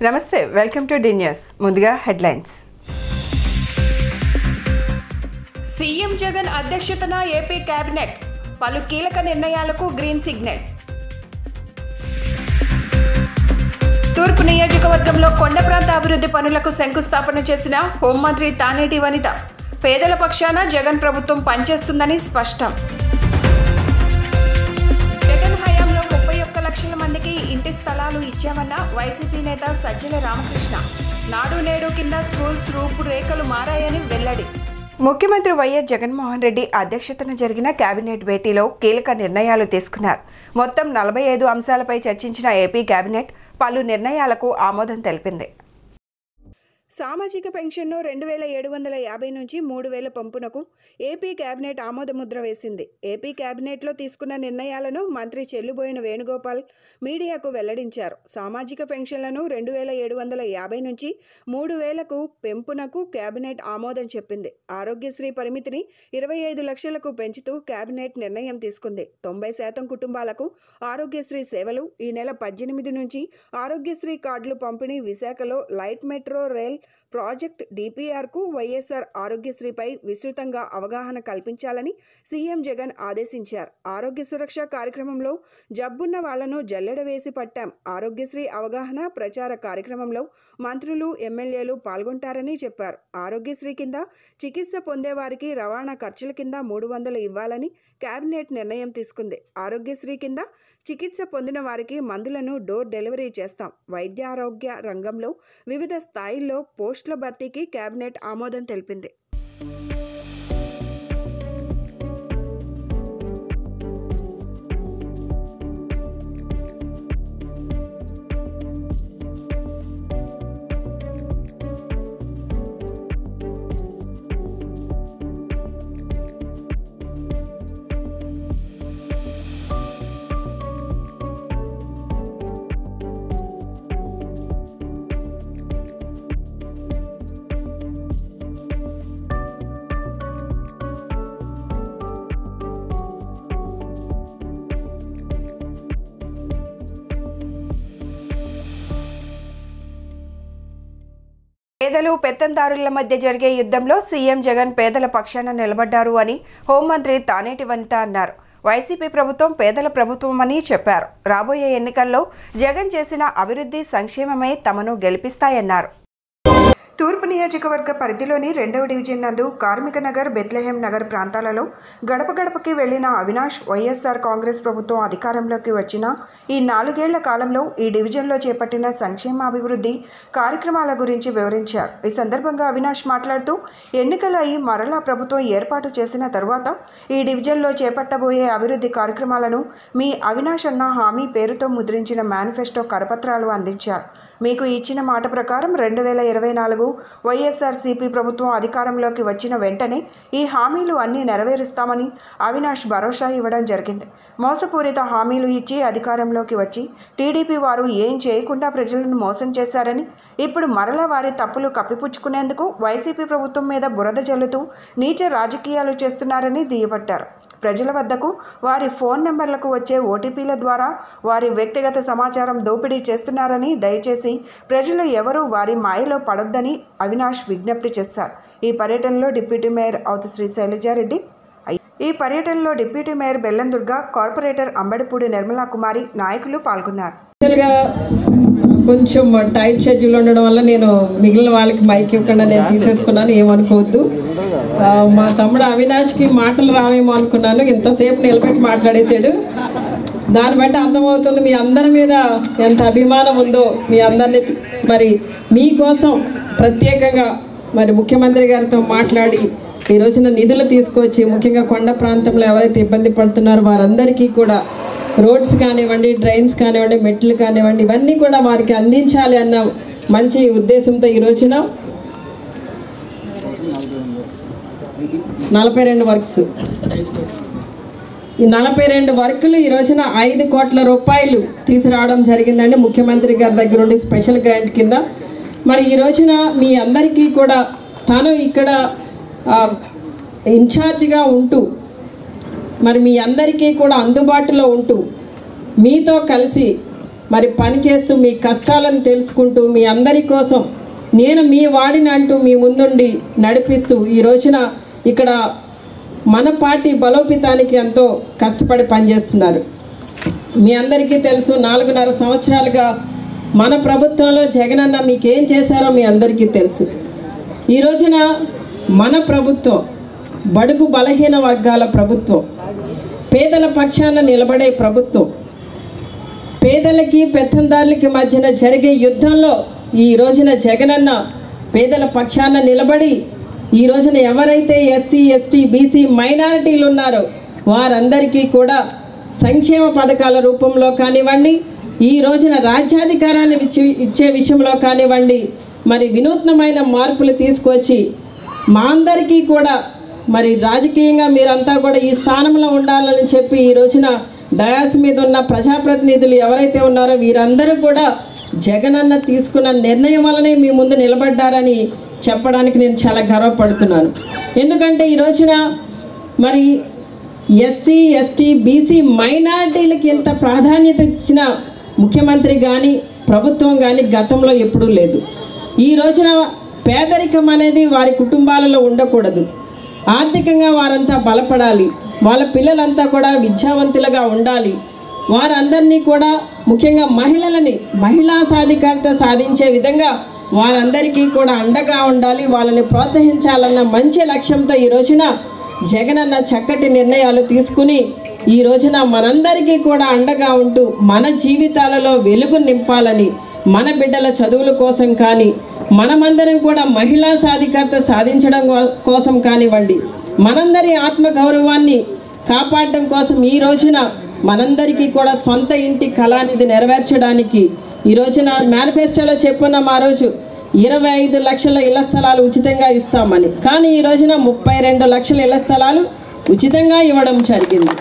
నమస్తే, welcome to D news. ముందుగా headlines. CM Jagan అధ్యక్షతన ఏపీ కేబినెట్ పలు కీలక నిర్ణయాలకు గ్రీన్ సిగ్నల్. తూర్పు నియోజకవర్గంలో కొండ ప్రాంత అభివృద్ధి పనులకు శంకుస్థాపన చేసిన హోంమంత్రి తానేటి వనిత. పేదల పక్షాన జగన్ ప్రభుత్వం పనిచేస్తుందని స్పష్టం. జగన్ హయాంలో 31 లక్షల మందికి ఇంటి స్థలాలు ఇచ్చామన్న వైసీపీ నేత సజ్జల రామకృష్ణ. నాడు నేడు కింద స్కూల్స్ రూపురేఖలు మారాయని వెల్లడి. ముఖ్యమంత్రి వైఎస్ జగన్మోహన్ రెడ్డి అధ్యక్షతన జరిగిన కేబినెట్ భేటీలో కీలక నిర్ణయాలు తీసుకున్నారు. మొత్తం 45 అంశాలపై చర్చించిన ఏపీ కేబినెట్ పలు నిర్ణయాలకు ఆమోదం తెలిపింది. సామాజిక పెన్షన్ను 2750 నుంచి 3000 పెంపునకు ఏపీ కేబినెట్ ఆమోదముద్ర వేసింది. ఏపీ కేబినెట్లో తీసుకున్న నిర్ణయాలను మంత్రి చెల్లుబోయిన వేణుగోపాల్ మీడియాకు వెల్లడించారు. సామాజిక పెన్షన్లను 2750 నుంచి 3000కు పెంపునకు కేబినెట్ ఆమోదం చెప్పింది. ఆరోగ్యశ్రీ పరిమితిని 25 లక్షలకు పెంచుతూ కేబినెట్ నిర్ణయం తీసుకుంది. 90% కుటుంబాలకు ఆరోగ్యశ్రీ సేవలు. ఈ నెల 18 నుంచి ఆరోగ్యశ్రీ కార్డులు పంపిణీ. విశాఖలో లైట్ మెట్రో రైల్ ప్రాజెక్ట్ డిపిఆర్కు వైఎస్ఆర్ ఆరోగ్యశ్రీపై విస్తృతంగా అవగాహన కల్పించాలని సీఎం జగన్ ఆదేశించారు. ఆరోగ్య సురక్ష కార్యక్రమంలో జబ్బున్న వాళ్లను జల్లెడ వేసి పట్టాం. ఆరోగ్యశ్రీ అవగాహన ప్రచార కార్యక్రమంలో మంత్రులు, ఎమ్మెల్యేలు పాల్గొంటారని చెప్పారు. ఆరోగ్యశ్రీ కింద చికిత్స పొందేవారికి రవాణా ఖర్చుల కింద 300 ఇవ్వాలని కేబినెట్ నిర్ణయం తీసుకుంది. ఆరోగ్యశ్రీ కింద చికిత్స పొందిన వారికి మందులను డోర్ డెలివరీ చేస్తాం. వైద్యారోగ్య రంగంలో వివిధ స్థాయిల్లో పోస్టుల భర్తీకి కేబినెట్ ఆమోదం తెలిపింది. పేదలు పెత్తందారుల మధ్య జరిగే యుద్ధంలో సీఎం జగన్ పేదల పక్షాన నిలబడ్డారు అని హోంమంత్రి తానేటి వనిత అన్నారు. వైసీపీ ప్రభుత్వం పేదల ప్రభుత్వమని చెప్పారు. రాబోయే ఎన్నికల్లో జగన్ చేసిన అభివృద్ధి, సంక్షేమమే తమను గెలిపిస్తాయన్నారు. తూర్పు నియోజకవర్గ పరిధిలోని 2వ డివిజన్ నందు కార్మిక నగర్, బెత్లెహేం నగర్ ప్రాంతాలలో గడప గడపకి వెళ్లిన అవినాష్ వైఎస్ఆర్ కాంగ్రెస్ ప్రభుత్వం అధికారంలోకి వచ్చిన ఈ 4 ఏళ్ల కాలంలో ఈ డివిజన్లో చేపట్టిన సంక్షేమాభివృద్ధి కార్యక్రమాల గురించి వివరించారు. ఈ సందర్భంగా అవినాష్ మాట్లాడుతూ ఎన్నికలు అయి మరలా ప్రభుత్వం ఏర్పాటు చేసిన తరువాత ఈ డివిజన్లో చేపట్టబోయే అభివృద్ధి కార్యక్రమాలను మీ అవినాష్ అన్న హామీ పేరుతో ముద్రించిన మేనిఫెస్టో కరపత్రాలు అందించారు. మీకు ఇచ్చిన మాట ప్రకారం 2024 వైఎస్ఆర్సీపీ ప్రభుత్వం అధికారంలోకి వచ్చిన వెంటనే ఈ హామీలు అన్నీ నెరవేరుస్తామని అవినాష్ భరోసా ఇవ్వడం జరిగింది. మోసపూరిత హామీలు ఇచ్చి అధికారంలోకి వచ్చి టీడీపీ వారు ఏం చేయకుండా ప్రజలను మోసం చేశారని, ఇప్పుడు మరలా వారి తప్పులు కప్పిపుచ్చుకునేందుకు వైసీపీ ప్రభుత్వం మీద బురద జల్లుతూ నీచ రాజకీయాలు చేస్తున్నారని దుయ్యబట్టారు. ప్రజల వద్దకు వారి ఫోన్ నెంబర్లకు వచ్చే ఓటీపీల ద్వారా వారి వ్యక్తిగత సమాచారం దోపిడీ చేస్తున్నారని, దయచేసి ప్రజలు ఎవరూ వారి మాయలో పడొద్దని అవినాష్ విజ్ఞప్తి చేశారు. ఈ పర్యటనలో డిప్యూటీ మేయర్ అవుతుశ్రీ శైలజారెడ్డి, ఈ పర్యటనలో డిప్యూటీ మేయర్ బెల్లం దుర్గా, కార్పొరేటర్ అంబడిపూడి నిర్మలా కుమారి, నాయకులు పాల్గొన్నారు. కొంచెం టైట్ షెడ్యూల్ ఉండడం వల్ల నేను మిగిలిన వాళ్ళకి మైక్ ఇవ్వకుండా నేను తీసేసుకున్నాను, ఏమనుకోవద్దు. మా తమ్ముడు అవినాష్కి మాటలు రావేమో అనుకున్నాను, ఇంతసేపు నిలబెట్టి మాట్లాడేశాడు. దాన్ని బట్టి అర్థమవుతుంది మీ అందరి మీద ఎంత అభిమానం ఉందో. మీ అందరినీ మరి మీకోసం ప్రత్యేకంగా మరి ముఖ్యమంత్రి గారితో మాట్లాడి ఈ రోజున నిధులు తీసుకొచ్చి ముఖ్యంగా కొండ ప్రాంతంలో ఎవరైతే ఇబ్బంది పడుతున్నారో వారందరికీ కూడా రోడ్స్ కానివ్వండి, డ్రైన్స్ కానివ్వండి, మెట్లు కానివ్వండి, ఇవన్నీ కూడా వారికి అందించాలి అన్న మంచి ఉద్దేశంతో ఈ రోజున 42 వర్క్స్, ఈ 42 వర్కులు ఈ రోజున 5 కోట్ల రూపాయలు తీసుకురావడం జరిగిందండి ముఖ్యమంత్రి గారి దగ్గర నుండి స్పెషల్ గ్రాంట్ కింద. మరి ఈ రోజున మీ అందరికీ కూడా తాను ఇక్కడ ఇన్ఛార్జిగా ఉంటూ మరి మీ అందరికీ కూడా అందుబాటులో ఉంటూ మీతో కలిసి మరి పనిచేస్తూ మీ కష్టాలను తెలుసుకుంటూ మీ అందరి కోసం నేను మీ వాడిని అంటూ మీ ముందుండి నడిపిస్తూ ఈ రోజున ఇక్కడ మన పార్టీ బలోపేతానికి ఎంతో కష్టపడి పనిచేస్తున్నారు. మీ అందరికీ తెలుసు 4.5 సంవత్సరాలుగా మన ప్రభుత్వంలో జగనన్న మీకేం చేశారో మీ అందరికీ తెలుసు. ఈ రోజున మన ప్రభుత్వం బడుగు బలహీన వర్గాల ప్రభుత్వం, పేదల పక్షాన నిలబడే ప్రభుత్వం. పేదలకి పెత్తందారులకి మధ్యన జరిగే యుద్ధంలో ఈ రోజున జగనన్న పేదల పక్షాన నిలబడి ఈ రోజున ఎవరైతే ఎస్సీ ఎస్టీ బీసీ మైనారిటీలు ఉన్నారో వారందరికీ కూడా సంక్షేమ పథకాల రూపంలో కానివ్వండి, ఈ రోజున రాజ్యాధికారాన్ని ఇచ్చే విషయంలో కానివ్వండి, మరి వినూత్నమైన మార్పులు తీసుకొచ్చి మా అందరికీ కూడా మరి రాజకీయంగా మీరంతా కూడా ఈ స్థానంలో ఉండాలని చెప్పి ఈ రోజున డయాస్ మీద ఉన్న ప్రజాప్రతినిధులు ఎవరైతే ఉన్నారో వీరందరూ కూడా జగనన్న తీసుకున్న నిర్ణయం వల్లనే మీ ముందు నిలబడ్డారని చెప్పడానికి నేను చాలా గర్వపడుతున్నాను. ఎందుకంటే ఈ రోజున మరి ఎస్సీ ఎస్టీ బీసీ మైనారిటీలకి ఇంత ప్రాధాన్యత ఇచ్చిన ముఖ్యమంత్రి కానీ ప్రభుత్వం కానీ గతంలో ఎప్పుడూ లేదు. ఈ రోజున పేదరికం అనేది వారి కుటుంబాలలో ఉండకూడదు. ఆర్థికంగా వారంతా బలపడాలి, వాళ్ళ పిల్లలంతా కూడా విద్యావంతులుగా ఉండాలి. వారందరినీ కూడా ముఖ్యంగా మహిళా సాధికారత సాధించే విధంగా వారందరికీ కూడా అండగా ఉండాలి, వాళ్ళని ప్రోత్సహించాలన్న మంచి లక్ష్యంతో ఈ రోజున జగనన్న చక్కటి నిర్ణయాలు తీసుకుని ఈ రోజున మనందరికీ కూడా అండగా ఉంటూ మన జీవితాలలో వెలుగు నింపాలని, మన బిడ్డల చదువుల కోసం కానీ మనమందరం కూడా మహిళా సాధికారత సాధించడం కోసం కానివ్వండి, మనందరి ఆత్మగౌరవాన్ని కాపాడడం కోసం ఈ రోజున మనందరికీ కూడా సొంత ఇంటి కళ అనేది నెరవేర్చడానికి ఈ రోజున మేనిఫెస్టోలో చెప్పున్నాం ఆ రోజు 25 లక్షల ఇళ్ల స్థలాలు ఉచితంగా ఇస్తామని. కానీ ఈ రోజున 32 లక్షల ఇళ్ల స్థలాలు ఉచితంగా ఇవ్వడం జరిగింది.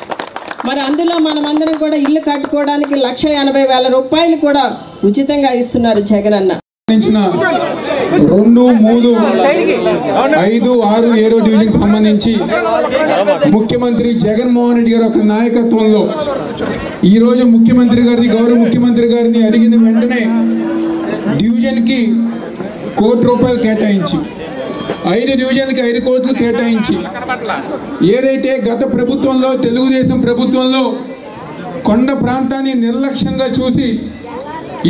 మరి అందులో మనమందరం కూడా ఇల్లు కట్టుకోవడానికి 1,80,000 రూపాయలు కూడా ఉచితంగా ఇస్తున్నారు జగనన్న. 2, 3, 5, 6, 7 డివిజన్ సంబంధించి ముఖ్యమంత్రి జగన్మోహన్ రెడ్డి గారి ఒక నాయకత్వంలో ఈరోజు ముఖ్యమంత్రి గారిని గౌరవ ముఖ్యమంత్రి గారిని అడిగిన వెంటనే డివిజన్కి ₹1 కోటి కేటాయించి 5 డివిజన్లకి 5 కోట్లు కేటాయించి ఏదైతే గత ప్రభుత్వంలో తెలుగుదేశం ప్రభుత్వంలో కొండ ప్రాంతాన్ని నిర్లక్ష్యంగా చూసి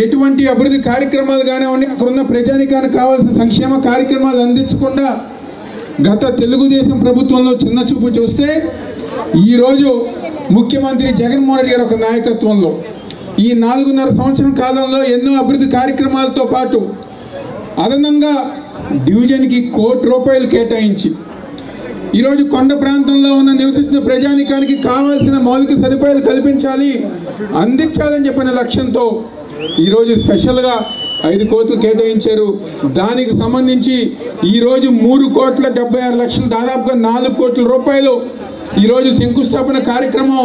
ఎటువంటి అభివృద్ధి కార్యక్రమాలు కానివ్వండి, అక్కడున్న ప్రజానికానికి కావాల్సిన సంక్షేమ కార్యక్రమాలు అందించకుండా గత తెలుగుదేశం ప్రభుత్వంలో చిన్న చూపు చూస్తే ఈరోజు ముఖ్యమంత్రి జగన్మోహన్ రెడ్డి గారి ఒక నాయకత్వంలో ఈ 4.5 సంవత్సరం కాలంలో ఎన్నో అభివృద్ధి కార్యక్రమాలతో పాటు అదనంగా డివిజన్కి ₹1 కోటి కేటాయించి ఈరోజు కొండ ప్రాంతంలో ఉన్న నివసిస్తున్న ప్రజానికానికి కావాల్సిన మౌలిక సదుపాయాలు కల్పించాలి, అందించాలని చెప్పిన లక్ష్యంతో ఈరోజు స్పెషల్గా 5 కోట్లు కేటాయించారు. దానికి సంబంధించి ఈరోజు ₹3,76,00,000 దాదాపుగా ₹4 కోట్ల ఈరోజు శంకుస్థాపన కార్యక్రమం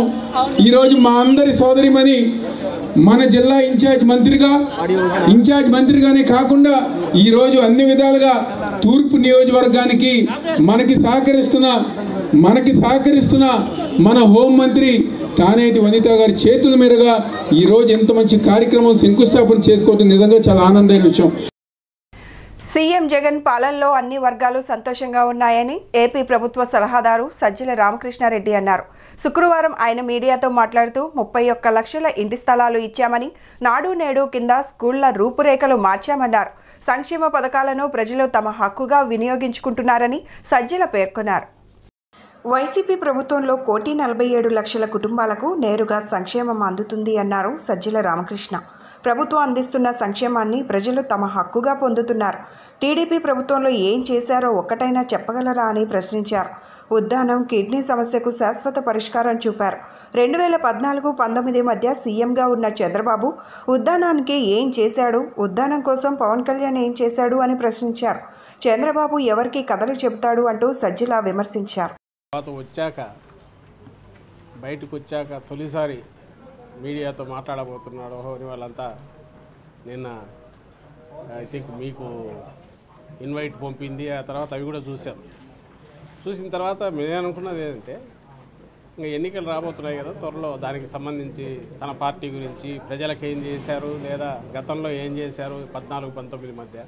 ఈరోజు మా అందరి సోదరిమణి మన జిల్లా ఇన్ఛార్జ్ మంత్రిగానే కాకుండా ఈరోజు అన్ని విధాలుగా తూర్పు నియోజకవర్గానికి మనకి సహకరిస్తున్న మన హోంమంత్రి తానేటి వనిత గారి చేతుల మీదుగా ఈరోజు ఎంత మంచి కార్యక్రమం శంకుస్థాపన చేసుకోవడం నిజంగా చాలా ఆనందమైన విషయం. సీఎం జగన్ పాలనలో అన్ని వర్గాలు సంతోషంగా ఉన్నాయని ఏపీ ప్రభుత్వ సలహాదారు సజ్జల రామకృష్ణారెడ్డి అన్నారు. శుక్రవారం ఆయన మీడియాతో మాట్లాడుతూ 31 లక్షల ఇంటి స్థలాలు ఇచ్చామని, నాడు నేడు కింద స్కూళ్ల రూపురేఖలు మార్చామన్నారు. సంక్షేమ పథకాలను ప్రజలు తమ హక్కుగా వినియోగించుకుంటున్నారని సజ్జల పేర్కొన్నారు. వైసీపీ ప్రభుత్వంలో 1,47,00,000 కుటుంబాలకు నేరుగా సంక్షేమం అందుతుంది అన్నారు సజ్జల రామకృష్ణ. ప్రభుత్వం అందిస్తున్న సంక్షేమాన్ని ప్రజలు తమ హక్కుగా పొందుతున్నారు. టీడీపీ ప్రభుత్వంలో ఏం చేశారో ఒక్కటైనా చెప్పగలరా అని ప్రశ్నించారు. ఉద్దానం కిడ్నీ సమస్యకు శాశ్వత పరిష్కారం చూపారు. 2014-19 మధ్య సీఎంగా ఉన్న చంద్రబాబు ఉద్దానానికి ఏం చేశాడు, ఉద్దానం కోసం పవన్ కళ్యాణ్ ఏం చేశాడు అని ప్రశ్నించారు. చంద్రబాబు ఎవరికి కథలు చెబుతాడు అంటూ సజ్జల విమర్శించారు. బయటకు వచ్చాక తొలిసారి మీడియాతో మాట్లాడబోతున్నాడు అని వాళ్ళంతా నిన్న ఐ థింక్ మీకు ఇన్వైట్ పంపింది. ఆ తర్వాత అవి కూడా చూశాను. చూసిన తర్వాత నేను అనుకున్నది ఏంటంటే ఇంకా ఎన్నికలు రాబోతున్నాయి కదా త్వరలో, దానికి సంబంధించి తన పార్టీ గురించి ప్రజలకు ఏం చేశారు, లేదా గతంలో ఏం చేశారు 14-19 మధ్య,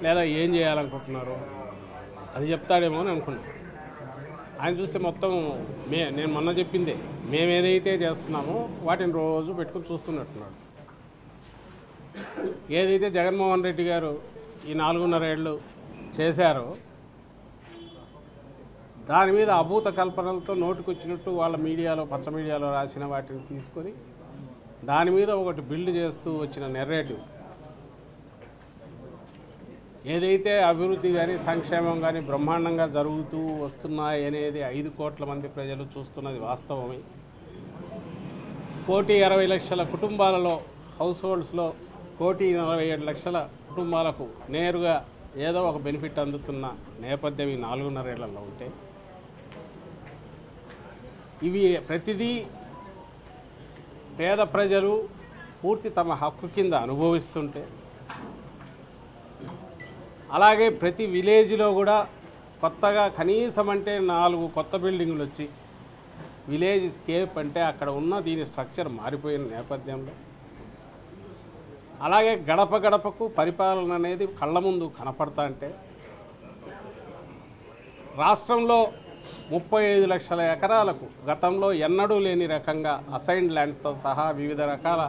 లేదా ఏం చేయాలనుకుంటున్నారు అది చెప్తాడేమో అని అనుకున్నాను. ఆయన చూస్తే మొత్తం నేను మొన్న చెప్పిందే, మేము ఏదైతే చేస్తున్నామో వాటిని రోజు పెట్టుకుని చూస్తున్నట్టున్నాడు. ఏదైతే జగన్మోహన్ రెడ్డి గారు ఈ 4.5 ఏళ్ళు చేశారో దాని మీద అభూత కల్పనలతో నోటికొచ్చినట్టు వాళ్ళ మీడియాలో పచ్చ మీడియాలో రాసిన వాటిని తీసుకొని దాని మీద ఒకటి బిల్డ్ చేస్తూ వచ్చిన నెరేటివ్, ఏదైతే అభివృద్ధి కానీ సంక్షేమం కానీ బ్రహ్మాండంగా జరుగుతూ వస్తున్నాయి అనేది 5 కోట్ల మంది ప్రజలు చూస్తున్నది వాస్తవమే. 1,60,00,000 కుటుంబాలలో హౌస్ హోల్డ్స్లో 1,47,00,000 కుటుంబాలకు నేరుగా ఏదో ఒక బెనిఫిట్ అందుతున్న నేపథ్యం ఈ 4.5 ఏళ్లలో ఉంటే, ఇవి ప్రతిదీ పేద ప్రజలు పూర్తి తమ హక్కు కింద అనుభవిస్తుంటే, అలాగే ప్రతి విలేజ్లో కూడా కొత్తగా కనీసం అంటే 4 కొత్త బిల్డింగులు వచ్చి విలేజ్ స్కేప్ అంటే అక్కడ ఉన్న దీని స్ట్రక్చర్ మారిపోయిన నేపథ్యంలో, అలాగే గడప గడపకు పరిపాలన అనేది కళ్ళ ముందు కనపడతా అంటే, రాష్ట్రంలో 35 లక్షల ఎకరాలకు గతంలో ఎన్నడూ లేని రకంగా అసైన్డ్ ల్యాండ్స్తో సహా వివిధ రకాల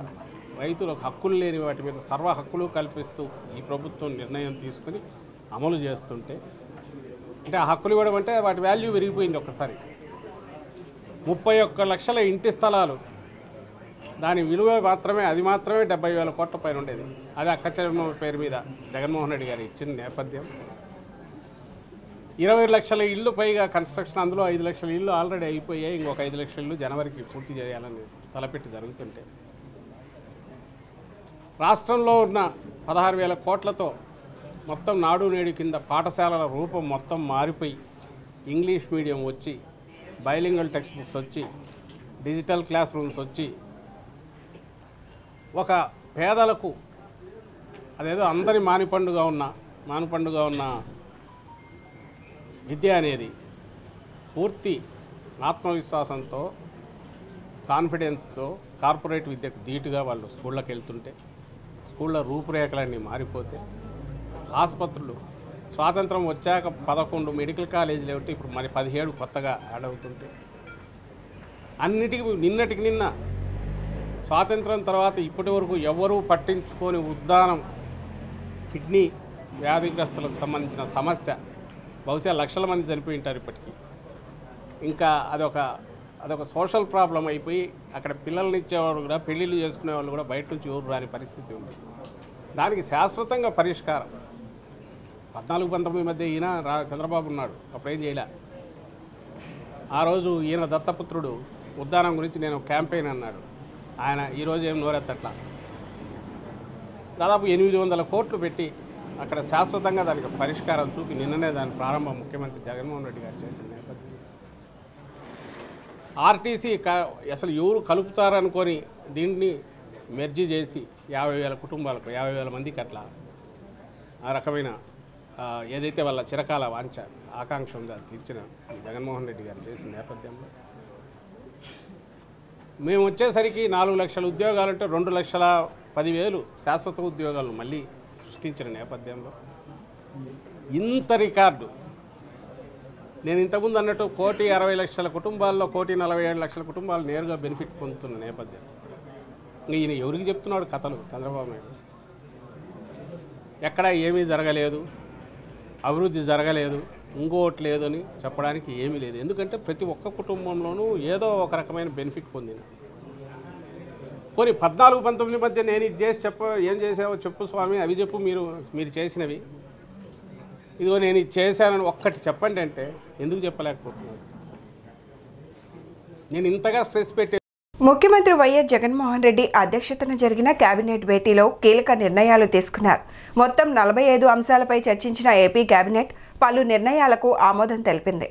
రైతులకు హక్కులు లేని వాటి మీద సర్వ హక్కులు కల్పిస్తూ ఈ ప్రభుత్వం నిర్ణయం తీసుకుని అమలు చేస్తుంటే, అంటే ఆ హక్కులు ఇవ్వడం అంటే వాటి వాల్యూ పెరిగిపోయింది ఒక్కసారి. 31 లక్షల ఇంటి స్థలాలు, దాని విలువ మాత్రమే 70,000 కోట్ల పైన ఉండేది. అది అక్క చెల్లెమ్మ పేరు మీద జగన్మోహన్ రెడ్డి గారు ఇచ్చిన నేపథ్యం. 20 లక్షల ఇళ్ళు పైగా కన్స్ట్రక్షన్, అందులో 5 లక్షల ఇళ్ళు ఆల్రెడీ అయిపోయాయి, ఇంకొక 5 లక్షల ఇళ్ళు జనవరికి పూర్తి చేయాలని తలపెట్టి జరుగుతుంటే, రాష్ట్రంలో ఉన్న 16,000 కోట్లతో మొత్తం నాడు నేడు కింద పాఠశాలల రూపం మొత్తం మారిపోయి ఇంగ్లీష్ మీడియం వచ్చి, బైలింగల్ టెక్స్ట్ బుక్స్ వచ్చి, డిజిటల్ క్లాస్ రూమ్స్ వచ్చి, ఒక పేదలకు అదేదో అందరి మానుపండుగా ఉన్న విద్య అనేది పూర్తి ఆత్మవిశ్వాసంతో కాన్ఫిడెన్స్తో కార్పొరేట్ విద్యకు ధీటుగా వాళ్ళు స్కూళ్ళకి వెళ్తుంటే, స్కూళ్ళ రూపురేఖలన్నీ మారిపోతే, ఆసుపత్రులు స్వాతంత్రం వచ్చాక 11 మెడికల్ కాలేజీలు ఏమిటి ఇప్పుడు మరి 17 కొత్తగా యాడ్ అవుతుంటే, అన్నిటికీ నిన్నటికి నిన్న స్వాతంత్రం తర్వాత ఇప్పటి వరకు ఎవరూ పట్టించుకొని ఉద్దానం కిడ్నీ వ్యాధిగ్రస్తులకు సంబంధించిన సమస్య బహుశా లక్షల మంది చనిపోయి ఉంటారు ఇప్పటికీ. ఇంకా అదొక సోషల్ ప్రాబ్లం అయిపోయి అక్కడ పిల్లల్ని ఇచ్చేవాళ్ళు కూడా, పెళ్ళిళ్ళు చేసుకునే వాళ్ళు కూడా బయట నుంచి ఊరు రాని పరిస్థితి ఉంది. దానికి శాశ్వతంగా పరిష్కారం 14-19 మధ్య ఈయన చంద్రబాబు ఉన్నాడు, అప్పుడేం చేయలే. ఆ రోజు ఈయన దత్తపుత్రుడు ఉద్దానం గురించి నేను క్యాంపెయిన్ అన్నాడు, ఆయన ఈరోజు ఏం నోరెత్తట్లా. దాదాపు 800 కోట్లు పెట్టి అక్కడ శాశ్వతంగా దానికి పరిష్కారం చూపి నిన్ననే దాని ప్రారంభం ముఖ్యమంత్రి జగన్మోహన్ రెడ్డి గారు చేసిన నేపథ్యం. ఆర్టీసీ అసలు ఎవరు కలుపుతారనుకొని దీన్ని మెర్జీ చేసి 50,000 కుటుంబాలకు 50,000 మందికి అట్లా ఆ రకమైన ఏదైతే వాళ్ళ చిరకాల వాంఛ ఆకాంక్ష ఉందో తీర్చిన జగన్మోహన్ రెడ్డి గారు చేసిన నేపథ్యంలో, మేము వచ్చేసరికి 4 లక్షల ఉద్యోగాలంటే 2,10,000 శాశ్వత ఉద్యోగాలను మళ్ళీ సృష్టించిన నేపథ్యంలో ఇంత రికార్డు. నేను ఇంతకుముందు అన్నట్టు 1,60,00,000 కుటుంబాల్లో 1,47,00,000 కుటుంబాలు నేరుగా బెనిఫిట్ పొందుతున్న నేపథ్యం. ఈయన ఎవరికి చెప్తున్నాడు కథలు చంద్రబాబు నాయుడు? ఎక్కడ ఏమీ జరగలేదు, అభివృద్ధి జరగలేదు, ఇంకోటి లేదు అని చెప్పడానికి ఏమీ లేదు. ఎందుకంటే ప్రతి ఒక్క కుటుంబంలోనూ ఏదో ఒక రకమైన బెనిఫిట్ పొందిన. పోనీ 14-19 మధ్య నేను ఇది చేసి ఏం చేసావో చెప్పు స్వామి, అవి చెప్పు, మీరు చేసినవి, ఇదిగో నేను ఇది చేశానని ఒక్కటి చెప్పండి అంటే ఎందుకు చెప్పలేకపోతున్నాను? నేను ఇంతగా స్ట్రెస్ పెట్టి ముఖ్యమంత్రి వైఎస్ జగన్మోహన్ రెడ్డి అధ్యక్షతన జరిగిన కేబినెట్ భేటీలో కీలక నిర్ణయాలు తీసుకున్నారు. మొత్తం 45 అంశాలపై చర్చించిన ఏపీ కేబినెట్ పలు నిర్ణయాలకు ఆమోదం తెలిపింది.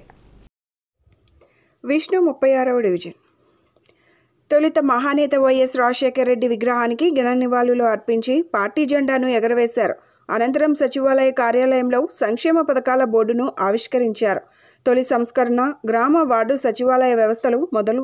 విష్ణు 36వ డివిజన్ తొలుత మహానేత వైఎస్ రాజశేఖర రెడ్డి విగ్రహానికి ఘన నివాళులు అర్పించి పార్టీ జెండాను ఎగరవేశారు. అనంతరం సచివాలయ కార్యాలయంలో సంక్షేమ పథకాల బోర్డును ఆవిష్కరించారు. తొలి సంస్కరణ, గ్రామ వార్డు సచివాలయ వ్యవస్థలు మొదలు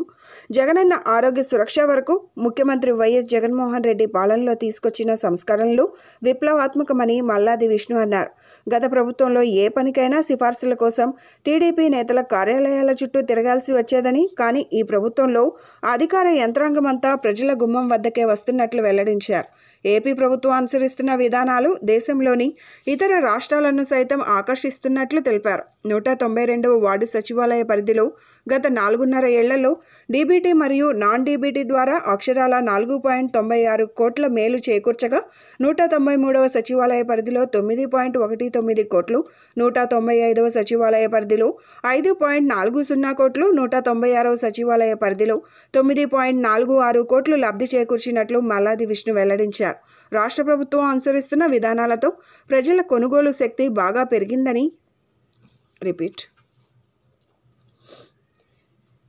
జగనన్న ఆరోగ్య సురక్ష వరకు ముఖ్యమంత్రి వైఎస్ జగన్మోహన్ రెడ్డి పాలనలో తీసుకొచ్చిన సంస్కరణలు విప్లవాత్మకమని మల్లాది విష్ణు అన్నారు. గత ప్రభుత్వంలో ఏ పనికైనా సిఫార్సుల కోసం టీడీపీ నేతల కార్యాలయాల చుట్టూ తిరగాల్సి వచ్చేదని, కానీ ఈ ప్రభుత్వంలో అధికార యంత్రాంగమంతా ప్రజల గుమ్మం వద్దకే వస్తున్నట్లు వెల్లడించారు. ఏపీ ప్రభుత్వం అనుసరిస్తున్న విధానాలు దేశంలోని ఇతర రాష్ట్రాలను సైతం ఆకర్షిస్తున్నట్లు తెలిపారు. 192వ వార్డు సచివాలయ పరిధిలో గత 4.5 ఏళ్లలో డీబీటీ మరియు నాన్ డీబీటీ ద్వారా అక్షరాల 4.96 కోట్ల మేలు చేకూర్చగా 193వ సచివాలయ పరిధిలో 9.19 కోట్లు, 195వ సచివాలయ పరిధిలో 5.40 కోట్లు, 196వ సచివాలయ పరిధిలో 9.46 కోట్లు లబ్ధి చేకూర్చినట్లు మల్లాది విష్ణు వెల్లడించారు. రాష్ట్ర ప్రభుత్వం అనుసరిస్తున్న విధానాలతో ప్రజల కొనుగోలు శక్తి బాగా పెరిగిందని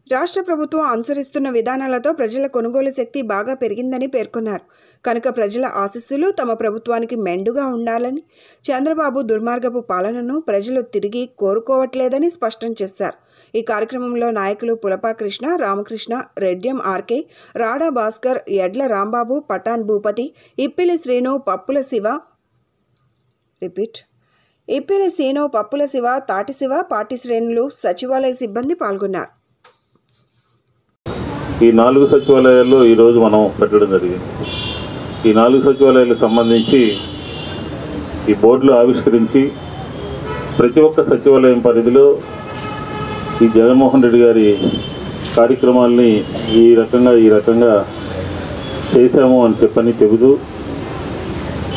రాష్ట్ర ప్రభుత్వం అనుసరిస్తున్న విధానాలతో ప్రజల కొనుగోలు శక్తి బాగా పెరిగిందని పేర్కొన్నారు. కనుక ప్రజల ఆశీస్సులు తమ ప్రభుత్వానికి మెండుగా ఉండాలని, చంద్రబాబు దుర్మార్గపు పాలనను ప్రజలు తిరిగి కోరుకోవట్లేదని స్పష్టం చేశారు. ఈ కార్యక్రమంలో నాయకులు పులపా కృష్ణ, రామకృష్ణ, రెడ్యం ఆర్కే, రాడా భాస్కర్, ఎడ్ల రాంబాబు, పఠాన్ భూపతి, ఇప్పిలి శ్రీను, పప్పుల శివ, తాటి శివ, పాటి శ్రేణులు, సచివాలయ సిబ్బంది పాల్గొన్నారు. ఈ 4 సచివాలయాల్లో ఈరోజు మనం పెట్టడం జరిగింది. ఈ 4 సచివాలయాలకు సంబంధించి ఈ బోర్డులు ఆవిష్కరించి ప్రతి ఒక్క సచివాలయం పరిధిలో ఈ జగన్మోహన్ రెడ్డి గారి కార్యక్రమాల్ని ఈ రకంగా చేశాము అని చెబుతూ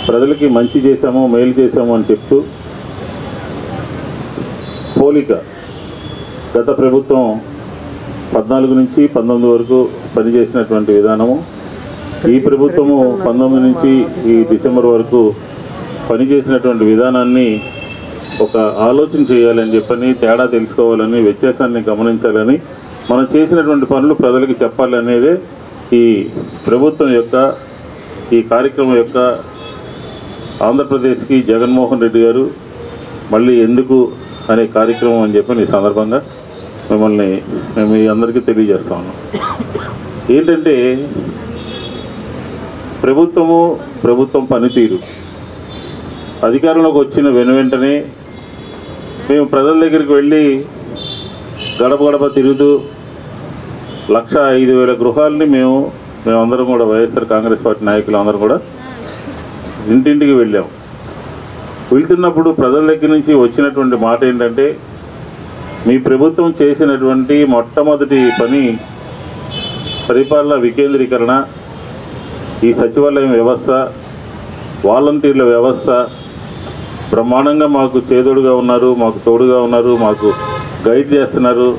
ప్రజలకి మంచి చేశాము, మేలు చేశాము అని చెప్తూ పోలిక గత ప్రభుత్వం 14 నుంచి 19 వరకు పనిచేసినటువంటి విధానము, ఈ ప్రభుత్వము 19 నుంచి ఈ డిసెంబర్ వరకు పనిచేసినటువంటి విధానాన్ని ఒక ఆలోచన చేయాలని చెప్పని, తేడా తెలుసుకోవాలని, వ్యత్యాసాన్ని గమనించాలని, మనం చేసినటువంటి పనులు ప్రజలకి చెప్పాలనేదే ఈ ప్రభుత్వం యొక్క ఈ కార్యక్రమం యొక్క ఆంధ్రప్రదేశ్కి జగన్మోహన్ రెడ్డి గారు మళ్ళీ ఎందుకు అనే కార్యక్రమం అని చెప్పని ఈ సందర్భంగా మేము మీ అందరికీ తెలియజేస్తా ఉన్నాం. ఏంటంటే ప్రభుత్వం పనితీరు అధికారంలోకి వచ్చిన వెంటనే మేము ప్రజల దగ్గరికి వెళ్ళి గడప తిరుగుతూ 1,05,000 గృహాలని మేమందరం కూడా వైఎస్ఆర్ కాంగ్రెస్ పార్టీ నాయకులు అందరం కూడా ఇంటింటికి వెళ్ళాము. వెళ్తున్నప్పుడు ప్రజల దగ్గర నుంచి వచ్చినటువంటి మాట ఏంటంటే, మీ ప్రభుత్వం చేసినటువంటి మొట్టమొదటి పని పరిపాలన వికేంద్రీకరణ, ఈ సచివాలయం వ్యవస్థ, వాలంటీర్ల వ్యవస్థ బ్రహ్మాండంగా మాకు చేదోడుగా ఉన్నారు, మాకు తోడుగా ఉన్నారు, మాకు గైడ్ చేస్తున్నారు,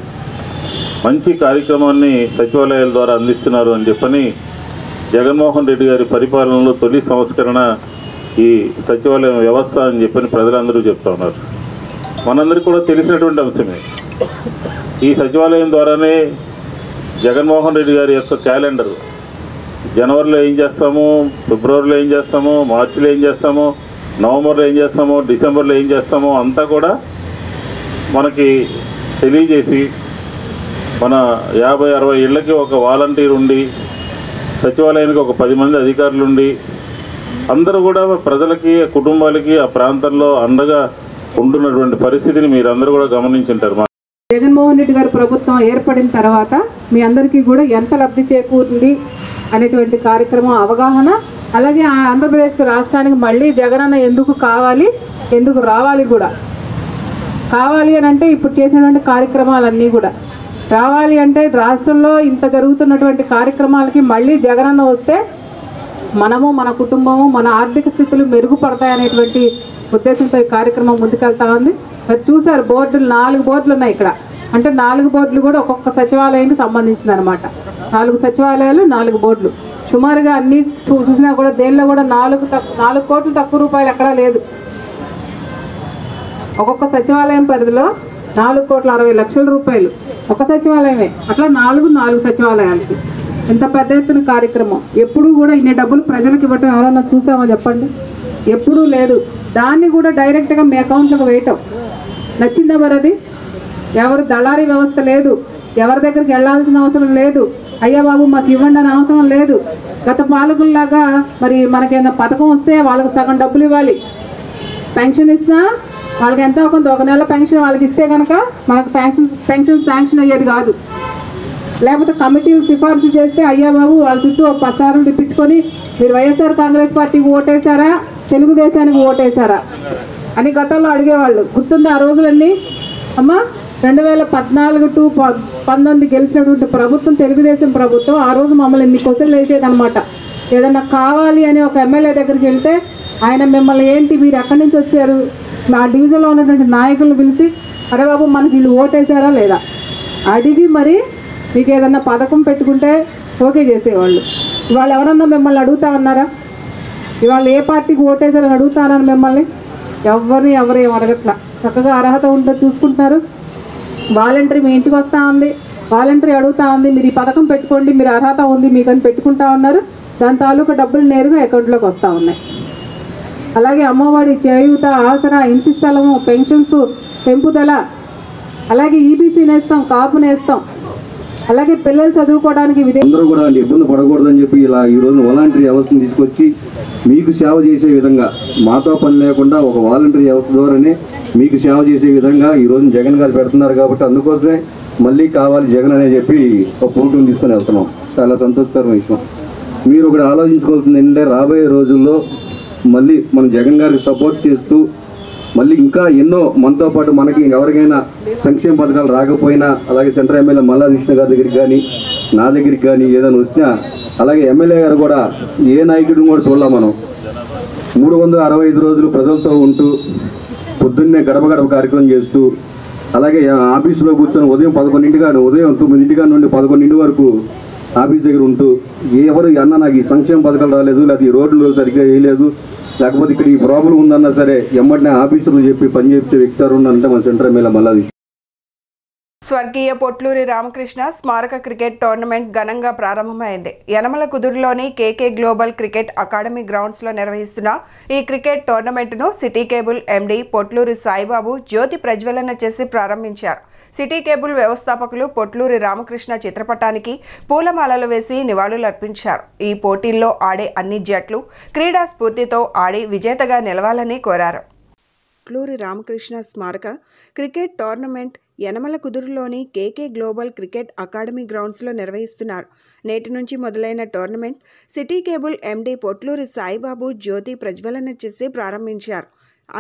మంచి కార్యక్రమాన్ని సచివాలయాల ద్వారా అందిస్తున్నారు అని చెప్పని జగన్మోహన్ రెడ్డి గారి పరిపాలనలో తొలి సంస్కరణ ఈ సచివాలయం వ్యవస్థ అని చెప్పని ప్రజలందరూ చెప్తా ఉన్నారు. మనందరికీ కూడా తెలిసినటువంటి అంశమే. ఈ సచివాలయం ద్వారానే జగన్మోహన్ రెడ్డి గారి యొక్క క్యాలెండర్, జనవరిలో ఏం చేస్తాము, ఫిబ్రవరిలో ఏం చేస్తాము, మార్చిలో ఏం చేస్తాము, నవంబర్లో ఏం చేస్తాము, డిసెంబర్లో ఏం చేస్తామో అంతా కూడా మనకి తెలియజేసి, మన 50-60 ఇళ్ళకి ఒక వాలంటీర్ ఉండి, సచివాలయానికి ఒక 10 మంది అధికారులు ఉండి, అందరూ కూడా ప్రజలకి, కుటుంబాలకి ఆ ప్రాంతంలో అండగా ఉంటున్నటువంటి పరిస్థితిని మీరందరూ కూడా గమనించుంటారు. జగన్మోహన్ రెడ్డి గారి ప్రభుత్వం ఏర్పడిన తర్వాత మీ అందరికీ కూడా ఎంత లబ్ధి చేకూరింది అనేటువంటి కార్యక్రమం అవగాహన, అలాగే ఆంధ్రప్రదేశ్కి రాష్ట్రానికి మళ్ళీ జగనన్న ఎందుకు కావాలి, ఎందుకు రావాలి కూడా కావాలి అని అంటే ఇప్పుడు చేసినటువంటి కార్యక్రమాలన్నీ కూడా రావాలి అంటే రాష్ట్రంలో ఇంత జరుగుతున్నటువంటి కార్యక్రమాలకి మళ్ళీ జగనన్న వస్తే మనము, మన కుటుంబము, మన ఆర్థిక స్థితులు మెరుగుపడతాయనేటువంటి ఉద్దేశంతో ఈ కార్యక్రమం ముందుకెళ్తా ఉంది. మరి చూసారు బోర్డులు, 4 బోర్డులు ఉన్నాయి ఇక్కడ. అంటే 4 బోర్డులు కూడా ఒక్కొక్క సచివాలయానికి సంబంధించింది అనమాట. 4 సచివాలయాలు, 4 బోర్డులు. సుమారుగా అన్ని చూసినా కూడా దేనిలో కూడా 4 కోట్లు తక్కువ రూపాయలు ఎక్కడా లేదు. ఒక్కొక్క సచివాలయం పరిధిలో 4,60,00,000 రూపాయలు ఒక సచివాలయమే. అట్లా 4 సచివాలయాలకి ఎంత పెద్ద ఎత్తున కార్యక్రమం. ఎప్పుడూ కూడా ఇన్ని డబ్బులు ప్రజలకు ఇవ్వటం ఎవరన్నా చూసామో చెప్పండి? ఎప్పుడూ లేదు. దాన్ని కూడా డైరెక్ట్గా మీ అకౌంట్లోకి వేయటం నచ్చిందా మరి? అది ఎవరు దళారీ వ్యవస్థ లేదు, ఎవరి దగ్గరికి వెళ్ళాల్సిన అవసరం లేదు, అయ్యా బాబు మాకు ఇవ్వండి అని అవసరం లేదు. గత పాలకుల్లాగా మరి మనకేమైనా పథకం వస్తే వాళ్ళకి సగం డబ్బులు ఇవ్వాలి, పెన్షన్ ఇస్తున్నా వాళ్ళకి ఎంతో కొంత ఒక నెల పెన్షన్ వాళ్ళకి ఇస్తే కనుక మనకు పెన్షన్ శాంక్షన్ అయ్యేది కాదు. లేకపోతే కమిటీలు సిఫార్సు చేస్తే అయ్యా బాబు వాళ్ళ చుట్టూ 10 సార్లు తిప్పించుకొని మీరు వైఎస్ఆర్ కాంగ్రెస్ పార్టీకి ఓటేశారా తెలుగుదేశానికి ఓటేశారా అని గతంలో అడిగేవాళ్ళు. గుర్తుందా ఆ రోజులన్నీ? అమ్మ 2014 to 19 గెలిచినటువంటి ప్రభుత్వం తెలుగుదేశం ప్రభుత్వం. ఆ రోజు మమ్మల్ని ఎన్ని క్వశ్చన్లు వేసేదనమాట. ఏదన్నా కావాలి అని ఒక ఎమ్మెల్యే దగ్గరికి వెళ్తే ఆయన మిమ్మల్ని ఏంటి మీరు ఎక్కడి నుంచి వచ్చారు, మా డివిజన్లో ఉన్నటువంటి నాయకులను పిలిచి అరే బాబు మనకి వీళ్ళు ఓటేశారా లేదా అడిగి మరి మీకు ఏదన్నా పథకం పెట్టుకుంటే ఓకే చేసేవాళ్ళు. ఇవాళ ఎవరన్నా మిమ్మల్ని అడుగుతా ఉన్నారా? ఇవాళ ఏ పార్టీకి ఓటేశారని అడుగుతారని మిమ్మల్ని ఎవరు ఏం అడగట్లా. చక్కగా అర్హత ఉంటే చూసుకుంటున్నారు. వాలంటరీ మీ ఇంటికి వస్తూ ఉంది, వాలంటరీ అడుగుతూ ఉంది మీరు ఈ పథకం పెట్టుకోండి మీరు అర్హత ఉంది మీకు అని పెట్టుకుంటా ఉన్నారు. దాని తాలూకా డబ్బులు నేరుగా అకౌంట్లోకి వస్తూ ఉన్నాయి. అలాగే అమ్మఒడి, చేయూత, ఆసరా, ఇంటి స్థలము, పెన్షన్స్ పెంపుదల, అలాగే ఈబీసీ నేస్తాం, కాపు నేస్తాం, అలాగే పిల్లలు చదువుకోవడానికి అందరూ కూడా ఇబ్బంది పడకూడదని చెప్పి ఇలా ఈరోజు వాలంటరీ వ్యవస్థను తీసుకొచ్చి మీకు సేవ చేసే విధంగా మాతో పని లేకుండా ఒక వాలంటరీ వ్యవస్థ ద్వారానే మీకు సేవ చేసే విధంగా ఈరోజు జగన్ గారు పెడుతున్నారు. కాబట్టి అందుకోసమే మళ్ళీ కావాలి జగన్ అనే చెప్పి ఒక పూర్తిని తీసుకొని వెళ్తున్నాం. చాలా సంతోషకరమైన విషయం. మీరు ఒకటి ఆలోచించుకోవాల్సింది ఏంటంటే రాబోయే రోజుల్లో మళ్ళీ మనం జగన్ గారికి సపోర్ట్ చేస్తూ మళ్ళీ ఇంకా ఎన్నో మనతో పాటు మనకి ఎవరికైనా సంక్షేమ పథకాలు రాకపోయినా అలాగే సెంట్రల్ ఎమ్మెల్యే మల్లా విష్ణు గారి దగ్గరికి కానీ నా దగ్గరికి కానీ ఏదైనా వచ్చినా అలాగే ఎమ్మెల్యే గారు కూడా ఏ నాయకుడిని కూడా చూడలేం. మనం 365 రోజులు ప్రజలతో ఉంటూ పొద్దున్నే గడప గడప కార్యక్రమం చేస్తూ అలాగే ఆఫీసులో కూర్చొని ఉదయం 11 ఉదయం 9 నుండి 11 వరకు ఆఫీస్ దగ్గర ఉంటూ ఎవరు అన్న నాకు ఈ సంక్షేమ పథకాలు రాలేదు లేకపోతే ఈ రోడ్లు సరిగ్గా వేయలేదు లేకపోతే ఇక్కడ ఈ ప్రాబ్లం ఉందన్నా సరే ఎమ్మటినే ఆఫీసులు చెప్పి పనిచేసే వ్యక్తి ఉన్నారంటే మన సెంటర్ ఎమ్మెల్యే మల్లా విష్ణు. స్వర్గీయ పొట్లూరి రామకృష్ణ స్మారక క్రికెట్ టోర్నమెంట్ ఘనంగా ప్రారంభమైంది. యనమల కుదురులోని కేకే గ్లోబల్ క్రికెట్ అకాడమీ గ్రౌండ్స్లో నిర్వహిస్తున్న ఈ క్రికెట్ టోర్నమెంట్ను city cable MD Potluri Saibabu జ్యోతి ప్రజ్వలన చేసి ప్రారంభించారు. సిటీ కేబుల్ వ్యవస్థాపకులు పొట్లూరి రామకృష్ణ చిత్రపటానికి పూలమాలలు వేసి నివాళులర్పించారు. ఈ పోటీల్లో ఆడే అన్ని జట్లు క్రీడా స్ఫూర్తితో ఆడి విజేతగా నిలవాలని కోరారు. పొట్లూరి రామకృష్ణ స్మారక క్రికెట్ టోర్నమెంట్ యనమల కుదురులోని కేకే గ్లోబల్ క్రికెట్ అకాడమీ గ్రౌండ్స్లో నిర్వహిస్తున్నారు. నేటి నుంచి మొదలైన tournament city cable MD Potluri Saibabu జ్యోతి ప్రజ్వలన చేసి ప్రారంభించారు.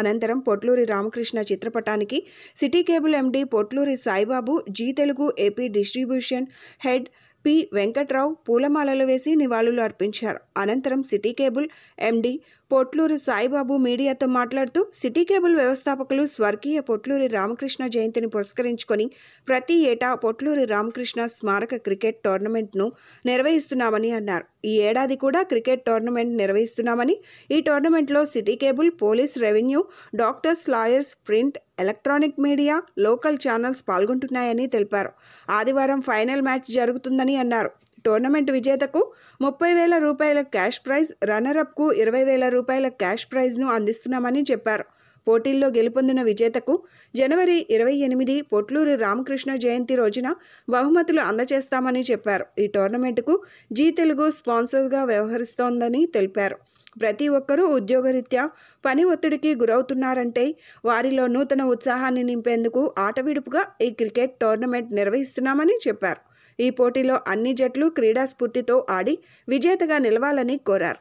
అనంతరం పొట్లూరి రామకృష్ణ చిత్రపటానికి city cable MD Potluri Saibabu, Zee Telugu AP distribution head P Venkatrao పూలమాలలు వేసి నివాళులు అర్పించారు. అనంతరం city cable MD Potluri Saibabu మీడియాతో మాట్లాడుతూ సిటీ కేబుల్ వ్యవస్థాపకులు స్వర్గీయ పొట్లూరి రామకృష్ణ జయంతిని పురస్కరించుకొని ప్రతి ఏటా పొట్లూరి రామకృష్ణ స్మారక క్రికెట్ టోర్నమెంట్ను నిర్వహిస్తున్నామని అన్నారు. ఈ ఏడాది కూడా క్రికెట్ టోర్నమెంట్ నిర్వహిస్తున్నామని, ఈ టోర్నమెంట్లో city cable, police, revenue, doctors, lawyers, print, electronic media, local channels పాల్గొంటున్నాయని తెలిపారు. ఆదివారం ఫైనల్ మ్యాచ్ జరుగుతుందని అన్నారు. టోర్నమెంట్ విజేతకు 30,000 రూపాయల క్యాష్ ప్రైజ్, రన్నరప్కు 20,000 రూపాయల క్యాష్ ప్రైజ్ను అందిస్తున్నామని చెప్పారు. పోటీల్లో గెలుపొందిన విజేతకు జనవరి 28 పొట్లూరి రామకృష్ణ జయంతి రోజున బహుమతులు అందజేస్తామని చెప్పారు. ఈ టోర్నమెంటుకు జీ తెలుగు స్పాన్సర్గా వ్యవహరిస్తోందని తెలిపారు. ప్రతి ఒక్కరూ ఉద్యోగరీత్యా పని ఒత్తిడికి గురవుతున్నారంటే వారిలో నూతన ఉత్సాహాన్ని నింపేందుకు ఆటవిడుపుగా ఈ క్రికెట్ టోర్నమెంట్ నిర్వహిస్తున్నామని చెప్పారు. ఈ పోటీలో అన్ని జట్లు క్రీడా స్ఫూర్తితో ఆడి విజేతగా నిలవాలని కోరారు.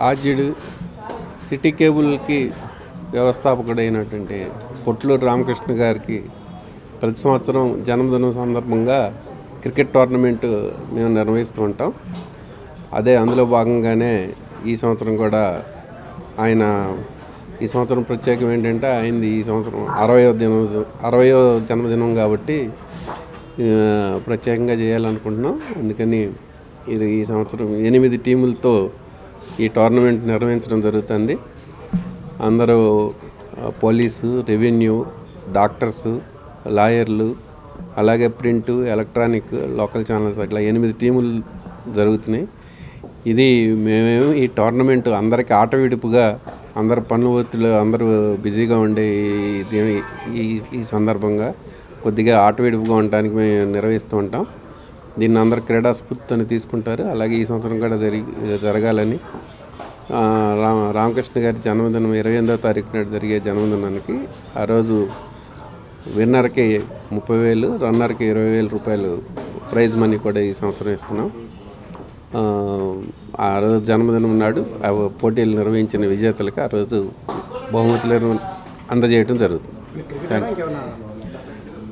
ఆద్యుడు సిటీ కేబుల్కి వ్యవస్థాపకుడైనటువంటి పొట్లూరు రామకృష్ణ గారికి ప్రతి సంవత్సరం జన్మదినం సందర్భంగా క్రికెట్ టోర్నమెంట్ మేము నిర్వహిస్తూ ఉంటాం. అదే అందులో భాగంగానే ఈ సంవత్సరం కూడా ఈ సంవత్సరం ప్రత్యేకం ఏంటంటే ఆయనది ఈ సంవత్సరం 60వ జన్మదినం కాబట్టి ప్రత్యేకంగా చేయాలనుకుంటున్నాం. అందుకని ఇది ఈ సంవత్సరం 8 టీములతో ఈ టోర్నమెంట్ నిర్వహించడం జరుగుతుంది. అందరూ పోలీసు, రెవెన్యూ, డాక్టర్సు, లాయర్లు, అలాగే ప్రింటు, ఎలక్ట్రానిక్, లోకల్ ఛానల్స్ అట్లా 8 టీములు జరుగుతున్నాయి. ఇది మేమేమో ఈ టోర్నమెంట్ అందరికీ ఆట విడుపుగా అందరు పనుల ఒత్తిడిలో అందరూ బిజీగా ఉండే ఈ సందర్భంగా కొద్దిగా ఆటవిడుపుగా ఉండడానికి మేము నిర్వహిస్తూ ఉంటాం. దీన్ని అందరు క్రీడా స్ఫూర్తిని తీసుకుంటారు. అలాగే ఈ సంవత్సరం కూడా జరగాలని రామకృష్ణ గారి జన్మదినం 28వ తారీఖు నాడు జరిగే జన్మదినానికి ఆ రోజు విన్నర్కి 30,000, రన్నర్కి 20,000 రూపాయలు ప్రైజ్ మనీ కూడా ఈ సంవత్సరం ఇస్తున్నాం. ఆ రోజు జన్మదినం నాడు ఆ పోటీలు నిర్వహించిన విజేతలకు ఆ రోజు బహుమతులను అందజేయడం జరుగుతుంది.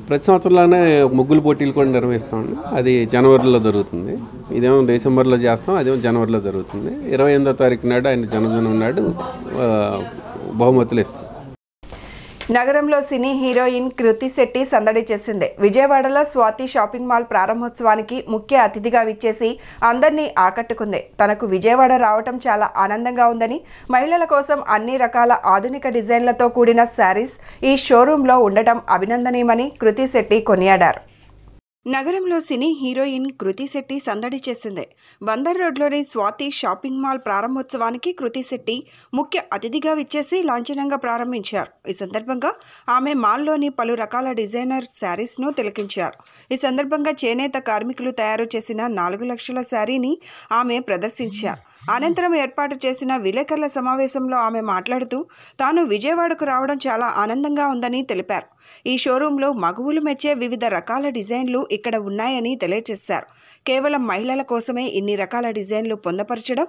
ప్రతి సంవత్సరంలోనే ముగ్గుల పోటీలు కూడా నిర్వహిస్తామండి. అది జనవరిలో జరుగుతుంది. ఇదేమో డిసెంబర్లో చేస్తాం, అదేమో జనవరిలో జరుగుతుంది. 28వ తారీఖు నాడు ఆయన జన్మదినం నాడు బహుమతులు ఇస్తాం. నగరంలో సినీ హీరోయిన్ కృతి శెట్టి సందడి చేసింది. విజయవాడలో స్వాతి షాపింగ్ మాల్ ప్రారంభోత్సవానికి ముఖ్య అతిథిగా విచ్చేసి అందరినీ ఆకట్టుకుంది. తనకు విజయవాడ రావటం చాలా ఆనందంగా ఉందని, మహిళల కోసం అన్ని రకాల ఆధునిక డిజైన్లతో కూడిన శారీస్ ఈ షోరూంలో ఉండటం అభినందనీయమని కృతి శెట్టి కొనియాడారు. నగరంలో సినీ హీరోయిన్ కృతి శెట్టి సందడి చేసింది. బందర్ రోడ్లోని స్వాతి షాపింగ్ మాల్ ప్రారంభోత్సవానికి కృతి శెట్టి ముఖ్య అతిథిగా విచ్చేసి లాంఛనంగా ప్రారంభించారు. ఈ సందర్భంగా ఆమె మాల్లోని పలు రకాల డిజైనర్ శారీస్ను తిలకించారు. ఈ సందర్భంగా చేనేత కార్మికులు తయారు చేసిన 4 లక్షల శారీని ఆమె ప్రదర్శించారు. అనంతరం ఏర్పాటు చేసిన విలేకరుల సమావేశంలో ఆమె మాట్లాడుతూ తాను విజయవాడకు రావడం చాలా ఆనందంగా ఉందని తెలిపారు. ఈ షోరూంలో మగువులు మెచ్చే వివిధ రకాల డిజైన్లు ఇక్కడ ఉన్నాయని తెలియజేశారు. కేవలం మహిళల కోసమే ఇన్ని రకాల డిజైన్లు పొందపరచడం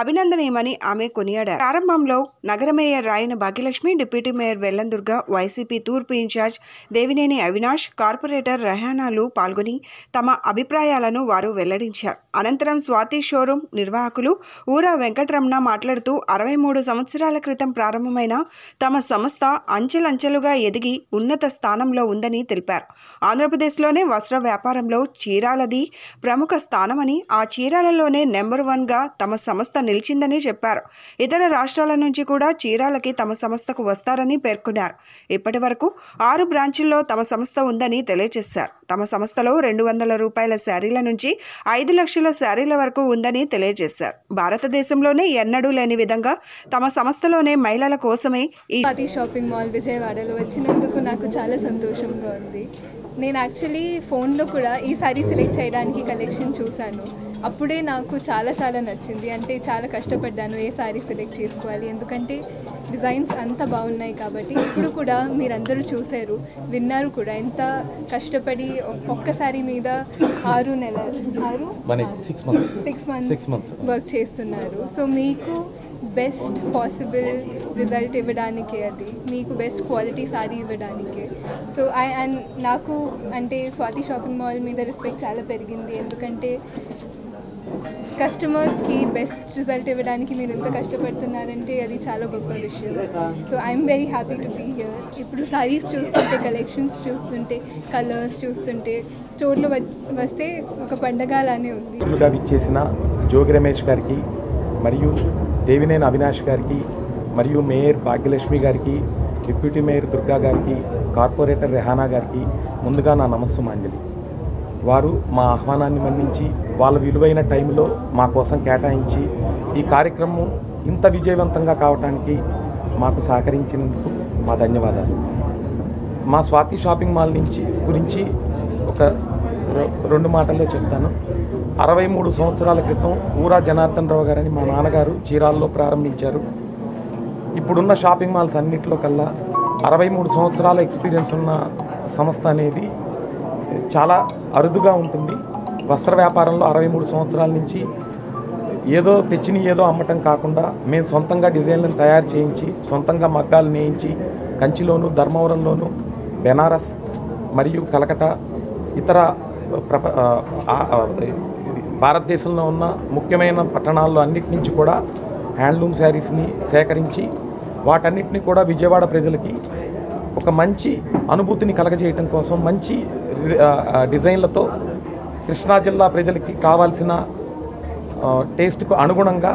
అభినందనీయమని ఆమె కొనియాడారు. ప్రారంభంలో నగర mayor Rayana Bhagyalakshmi, deputy mayor Vellandurga, YCP తూర్పు ఇన్ఛార్జ్ దేవినేని అవినాష్, కార్పొరేటర్ రెహానాలు పాల్గొని తమ అభిప్రాయాలను వారు వెల్లడించారు. అనంతరం స్వాతి షోరూం నిర్వాహకులు ఊరా వెంకటరమణ మాట్లాడుతూ 63 సంవత్సరాల క్రితం ప్రారంభమైన తమ సంస్థ అంచెలంచెలుగా ఎదిగి ఉన్నత స్థానంలో ఉందని తెలిపారు. ఆంధ్రప్రదేశ్లోనే వస్త్ర వ్యాపారంలో చీరాలది ప్రముఖ స్థానమని, ఆ చీరాలలోనే నెంబర్ 1గా తమ సంస్థ నిలిచిందని చెప్పారు. ఇతర రాష్ట్రాల నుంచి కూడా చీరాలకి తమ సంస్థకు వస్తారని పేర్కొన్నారు. ఇప్పటి వరకు 6 బ్రాంచుల్లో తమ సంస్థ ఉందని తెలియజేశారు. తమ సంస్థలో 200 రూపాయల శారీల నుంచి 5 లక్షల శారీల వరకు ఉందని తెలియజేశారు. భారతదేశంలోనే ఎన్నడూ లేని విధంగా తమ సంస్థలోనే మహిళల కోసమే ఈ స్వాతి షాపింగ్ మాల్ విజయవాడలో వచ్చినందుకు నాకు చాలా సంతోషంగా ఉంది. నేను యాక్చువల్లీ ఫోన్లో కూడా ఈ సారీ సెలెక్ట్ చేయడానికి కలెక్షన్ చూశాను. అప్పుడే నాకు చాలా నచ్చింది. అంటే చాలా కష్టపడ్డాను ఏ సారీ సెలెక్ట్ చేసుకోవాలి, ఎందుకంటే డిజైన్స్ అంత బాగున్నాయి కాబట్టి. ఇప్పుడు కూడా మీరందరూ చూశారు, విన్నారు కూడా, ఎంత కష్టపడి ఒక్క సారీ మీద 6 మంత్స్ వర్క్ చేస్తున్నారు. సో మీకు బెస్ట్ పాసిబుల్ రిజల్ట్ ఇవ్వడానికే, అది మీకు బెస్ట్ క్వాలిటీ సారీ ఇవ్వడానికే. సో నాకు అంటే స్వాతి షాపింగ్ మాల్ మీద రెస్పెక్ట్ చాలా పెరిగింది. ఎందుకంటే కస్టమర్స్కి బెస్ట్ రిజల్ట్ ఇవ్వడానికి మీరు ఎంత కష్టపడుతున్నారంటే అది చాలా గొప్ప విషయం. So I'm very happy to be here. ఇప్పుడు సారీస్ చూస్తుంటే, కలెక్షన్స్ చూస్తుంటే, కలర్స్ చూస్తుంటే, స్టోర్లో వస్తే ఒక పండగలానే ఉంది. విచ్చేసిన జోగి రమేష్ గారికి మరియు దేవినేని అవినాష్ గారికి మరియు మేయర్ భాగ్యలక్ష్మి గారికి, డిప్యూటీ మేయర్ దుర్గా గారికి, కార్పొరేటర్ రెహానా గారికి ముందుగా నా నమస్సుమాంజలి. వారు మా ఆహ్వానాన్ని మన్నించి వాళ్ళ విలువైన టైంలో మా కోసం కేటాయించి ఈ కార్యక్రమం ఇంత విజయవంతంగా కావడానికి మాకు సహకరించినందుకు మా ధన్యవాదాలు. మా స్వాతి షాపింగ్ మాల్ గురించి ఒక 2 మాటల్లో చెప్తాను. 63 సంవత్సరాల క్రితం ఊరా జనార్దన్ రావు గారని మా నాన్నగారు చీరాల్లో ప్రారంభించారు. ఇప్పుడున్న షాపింగ్ మాల్స్ అన్నింటిలో కల్లా 63 సంవత్సరాల ఎక్స్పీరియన్స్ ఉన్న సంస్థ అనేది చాలా అరుదుగా ఉంటుంది. వస్త్ర వ్యాపారంలో 63 సంవత్సరాల నుంచి ఏదో తెచ్చిన ఏదో అమ్మటం కాకుండా మేము సొంతంగా డిజైన్లను తయారు చేయించి, సొంతంగా మగ్గాలు నేయించి, కంచిలోను, ధర్మవరంలోను, బెనారస్ మరియు కలకటా, ఇతర భారతదేశంలో ఉన్న ముఖ్యమైన పట్టణాల్లో అన్నిటి నుంచి కూడా హ్యాండ్లూమ్ శారీస్ని సేకరించి వాటన్నిటిని కూడా విజయవాడ ప్రజలకి ఒక మంచి అనుభూతిని కలగజేయటం కోసం మంచి డిజైన్లతో కృష్ణా జిల్లా ప్రజలకి కావాల్సిన టేస్ట్కు అనుగుణంగా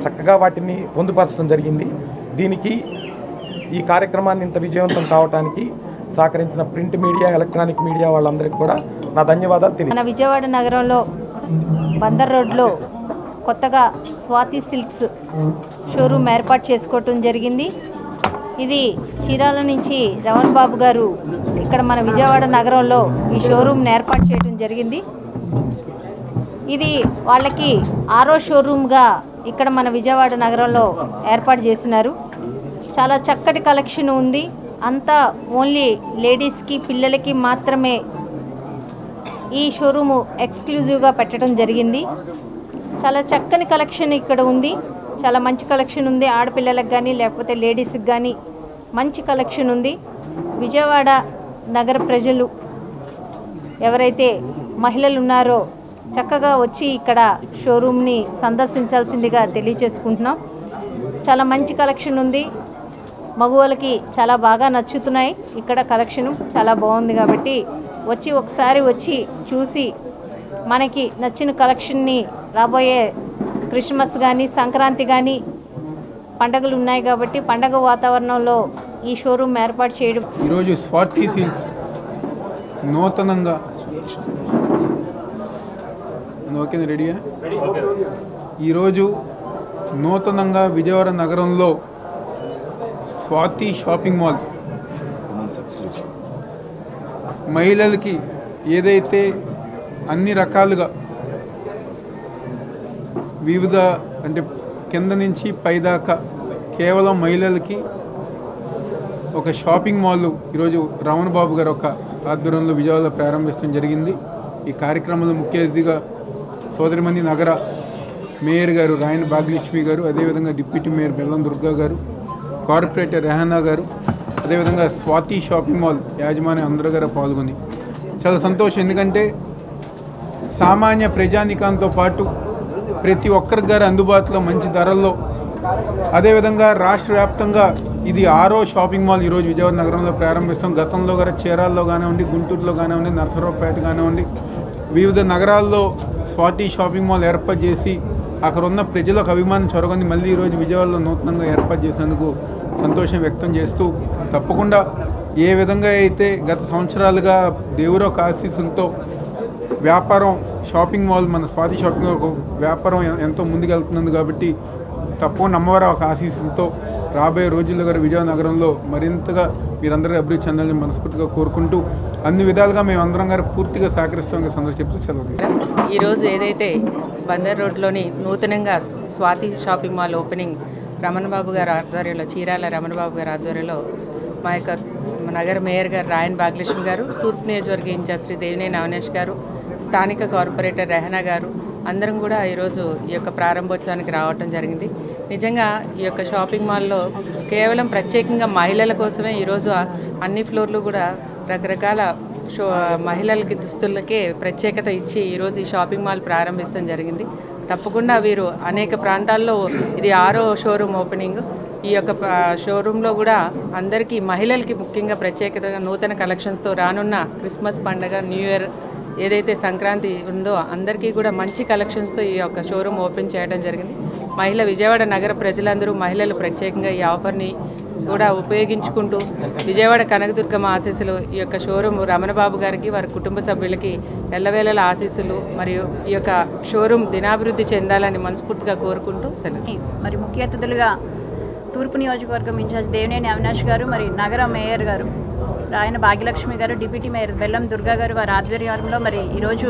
చక్కగా వాటిని పొందుపరచడం జరిగింది. దీనికి ఈ కార్యక్రమాన్ని ఇంత విజయవంతం కావడానికి సహకరించిన ప్రింట్ మీడియా, ఎలక్ట్రానిక్ మీడియా వాళ్ళందరికీ కూడా నా ధన్యవాదాలు తెలియజేస్తున్నాను. మన విజయవాడ నగరంలో బందర్ రోడ్లో కొత్తగా స్వాతి సిల్క్స్ షోరూమ్ ఏర్పాటు చేసుకోవటం జరిగింది. ఇది చీరాల నుంచి రమణ బాబు గారు ఇక్కడ మన విజయవాడ నగరంలో ఈ షోరూమ్ని ఏర్పాటు చేయడం జరిగింది. ఇది వాళ్ళకి 6వ షోరూమ్గా ఇక్కడ మన విజయవాడ నగరంలో ఏర్పాటు చేసినారు. చాలా చక్కటి కలెక్షన్ ఉంది. అంతా ఓన్లీ లేడీస్కి పిల్లలకి మాత్రమే ఈ షోరూము ఎక్స్క్లూజివ్గా పెట్టడం జరిగింది. చాలా చక్కని కలెక్షన్ ఇక్కడ ఉంది. చాలా మంచి కలెక్షన్ ఉంది. ఆడపిల్లలకు కానీ లేకపోతే లేడీస్కి కానీ మంచి కలెక్షన్ ఉంది. విజయవాడ నగర ప్రజలు ఎవరైతే మహిళలు ఉన్నారో చక్కగా వచ్చి ఇక్కడ షోరూమ్ని సందర్శించాల్సిందిగా తెలియజేసుకుంటున్నాం. చాలా మంచి కలెక్షన్ ఉంది. మగవాళ్ళకి చాలా బాగా నచ్చుతున్నాయి. ఇక్కడ కలెక్షన్ చాలా బాగుంది కాబట్టి ఒకసారి వచ్చి చూసి మనకి నచ్చిన కలెక్షన్ని రాబోయే క్రిస్మస్ కానీ సంక్రాంతి కానీ పండగలు ఉన్నాయి కాబట్టి పండగ వాతావరణంలో ఈ షోరూమ్ ఏర్పాటు చేయడం. ఈరోజు స్వాతి సిల్క్స్ నూతనంగా ఓకే రెడీయా ఈరోజు నూతనంగా విజయవాడ నగరంలో స్వాతి షాపింగ్ మాల్ మహిళలకి ఏదైతే అన్ని రకాలుగా వివిధ అంటే కింద నుంచి పైదాకా కేవలం మహిళలకి ఒక షాపింగ్ మాల్ ఈరోజు రమణ బాబు గారు ఒక ఆధ్వర్యంలో విజయవాడలో ప్రారంభించడం జరిగింది. ఈ కార్యక్రమంలో ముఖ్య అతిథిగా సోదరిమణి నగర మేయర్ గారు రాయన భాగ్యలక్ష్మి గారు, అదేవిధంగా డిప్యూటీ మేయర్ బెల్లం దుర్గా గారు, కార్పొరేటర్ రెహానా గారు, అదేవిధంగా స్వాతి షాపింగ్ మాల్ యాజమాన్య అందరూ గారు పాల్గొని చాలా సంతోషం. ఎందుకంటే సామాన్య ప్రజానికాంతో పాటు ప్రతి ఒక్కరికి గారు అందుబాటులో మంచి ధరల్లో, అదేవిధంగా రాష్ట్ర వ్యాప్తంగా ఇది 6వ షాపింగ్ మాల్ ఈరోజు విజయవాడ నగరంలో ప్రారంభిస్తాం. గతంలో గారు చీరాల్లో కానివ్వండి, గుంటూరులో కానివ్వండి, నరసరావుపేట కానివ్వండి, వివిధ నగరాల్లో స్వాతి షాపింగ్ మాల్ ఏర్పాటు చేసి అక్కడ ఉన్న ప్రజలకు అభిమానం చొరగొని మళ్ళీ ఈరోజు విజయవాడలో నూతనంగా ఏర్పాటు చేసినందుకు సంతోషం వ్యక్తం చేస్తూ, తప్పకుండా ఏ విధంగా అయితే గత సంవత్సరాలుగా దేవురొక ఆశీస్సులతో వ్యాపారం షాపింగ్ మాల్ మన స్వాతి షాపింగ్ మాల్ వ్యాపారం ఎంతో ముందుకెళ్తున్నది కాబట్టి తప్పకుండా అమ్మవారి ఒక ఆశీస్సులతో రాబోయే రోజుల్లో గారు విజయవాడ నగరంలో మరింతగా మీరందరూ అభివృద్ధి చెందాలని మనస్ఫూర్తిగా కోరుకుంటూ అన్ని విధాలుగా మేమందరం గారు పూర్తిగా సహకరిస్తామని సందర్భం చెప్తూ సెలవు. ఈరోజు ఏదైతే బందర్ రోడ్లోని నూతనంగా Swathi shopping mall opening Ramana Babu గారి ఆధ్వర్యంలో, చీరాల రమణబాబు గారి ఆధ్వర్యంలో మా యొక్క నగర మేయర్ గారు రాయన భాగ్యలక్ష్మి గారు, తూర్పు నియోజకవర్గ ఇన్ఛార్జ్ శ్రీ దేవినేని అవినాష్ గారు, స్థానిక కార్పొరేటర్ రెహనా గారు అందరం కూడా ఈరోజు ఈ యొక్క ప్రారంభోత్సవానికి రావటం జరిగింది. నిజంగా ఈ యొక్క షాపింగ్ మాల్లో కేవలం ప్రత్యేకంగా మహిళల కోసమే ఈరోజు అన్ని ఫ్లోర్లు కూడా రకరకాల మహిళలకి దుస్తులకే ప్రత్యేకత ఇచ్చి ఈరోజు ఈ షాపింగ్ మాల్ ప్రారంభించడం జరిగింది. తప్పకుండా వీరు అనేక ప్రాంతాల్లో ఇది 6వ షోరూమ్ ఓపెనింగ్. ఈ యొక్క షోరూంలో కూడా అందరికీ మహిళలకి ముఖ్యంగా ప్రత్యేకతగా నూతన కలెక్షన్స్తో రానున్న క్రిస్మస్ పండుగ, న్యూ ఇయర్ ఏదైతే సంక్రాంతి ఉందో అందరికీ కూడా మంచి కలెక్షన్స్తో ఈ యొక్క షోరూమ్ ఓపెన్ చేయడం జరిగింది. విజయవాడ నగర ప్రజలందరూ మహిళలు ప్రత్యేకంగా ఈ ఆఫర్ని కూడా ఉపయోగించుకుంటూ విజయవాడ కనకదుర్గమ్మ ఆశీస్సులు, ఈ యొక్క షోరూమ్ రమణబాబు గారికి వారి కుటుంబ సభ్యులకి ఎల్లవేళల ఆశీస్సులు మరియు ఈ యొక్క షోరూమ్ దినాభివృద్ధి చెందాలని మనస్ఫూర్తిగా కోరుకుంటూ సెలవు. మరి ముఖ్య అతిథులుగా తూర్పు నియోజకవర్గం ఇన్ఛార్జ్ దేవినేని అవినాష్ గారు, మరి నగర మేయర్ గారు రాయన భాగ్యలక్ష్మి గారు, డిప్యూటీ మేయర్ బెల్లం దుర్గా గారు వారి ఆధ్వర్యంలో మరి ఈరోజు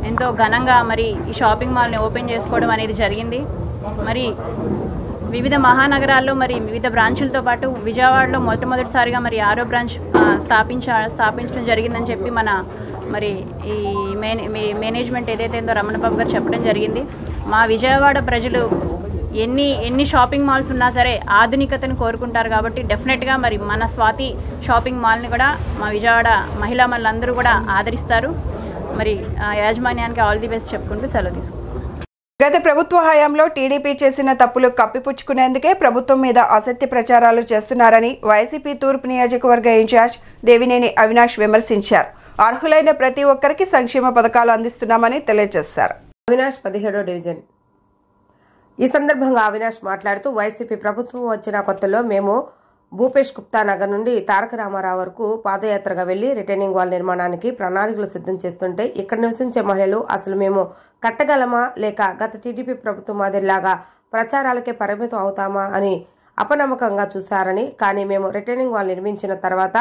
ఎంతో ఘనంగా మరి ఈ షాపింగ్ మాల్ని ఓపెన్ చేసుకోవడం అనేది జరిగింది. మరి వివిధ మహానగరాల్లో మరి వివిధ బ్రాంచులతో పాటు విజయవాడలో మొట్టమొదటిసారిగా మరి 6వ బ్రాంచ్ స్థాపించడం జరిగిందని చెప్పి మన మరి ఈ మేనేజ్మెంట్ ఏదైతే ఉందో రమణబాబు గారు చెప్పడం జరిగింది. మా విజయవాడ ప్రజలు ఎన్ని షాపింగ్ మాల్స్ ఉన్నా సరే ఆధునికతను కోరుకుంటారు కాబట్టి డెఫినెట్గా మరి మన స్వాతి షాపింగ్ మాల్ని కూడా మా విజయవాడ మహిళా మనులందరూ కూడా ఆదరిస్తారు. మరి యాజమాన్యానికి ఆల్ ది బెస్ట్ చెప్పుకుంటూ సెలవు తీసుకుంటాం. గత ప్రభుత్వ హయాంలో టీడీపీ చేసిన తప్పులు కప్పిపుచ్చుకునేందుకే ప్రభుత్వం మీద అసత్య ప్రచారాలు చేస్తున్నారని వైసీపీ తూర్పు నియోజకవర్గ ఇన్ఛార్జ్ దేవినేని అవినాష్ విమర్శించారు. అర్హులైన ప్రతి ఒక్కరికి సంక్షేమ పథకాలు అందిస్తున్నామని తెలియజేశారు. అవినాష్ 17వ డివిజన్. ఈ సందర్భంగా అవినాష్ మాట్లాడుతూ వైసీపీ ప్రభుత్వం వచ్చిన కొత్తలో మేము భూపేష్ గుప్తా నగర్ నుండి తారక రామారావు వరకు పాదయాత్రగా వెళ్లి రిటైనింగ్ వాల్ నిర్మాణానికి ప్రణాళికలు సిద్ధం చేస్తుంటే ఇక్కడ నివసించే మహిళలు అసలు మేము కట్టగలమా లేక గత టీడీపీ ప్రభుత్వం మాదిరిలాగా ప్రచారాలకే పరిమితం అవుతామా అని అపనమ్మకంగా చూశారని, కానీ మేము రిటర్నింగ్ వాల్ నిర్మించిన తర్వాత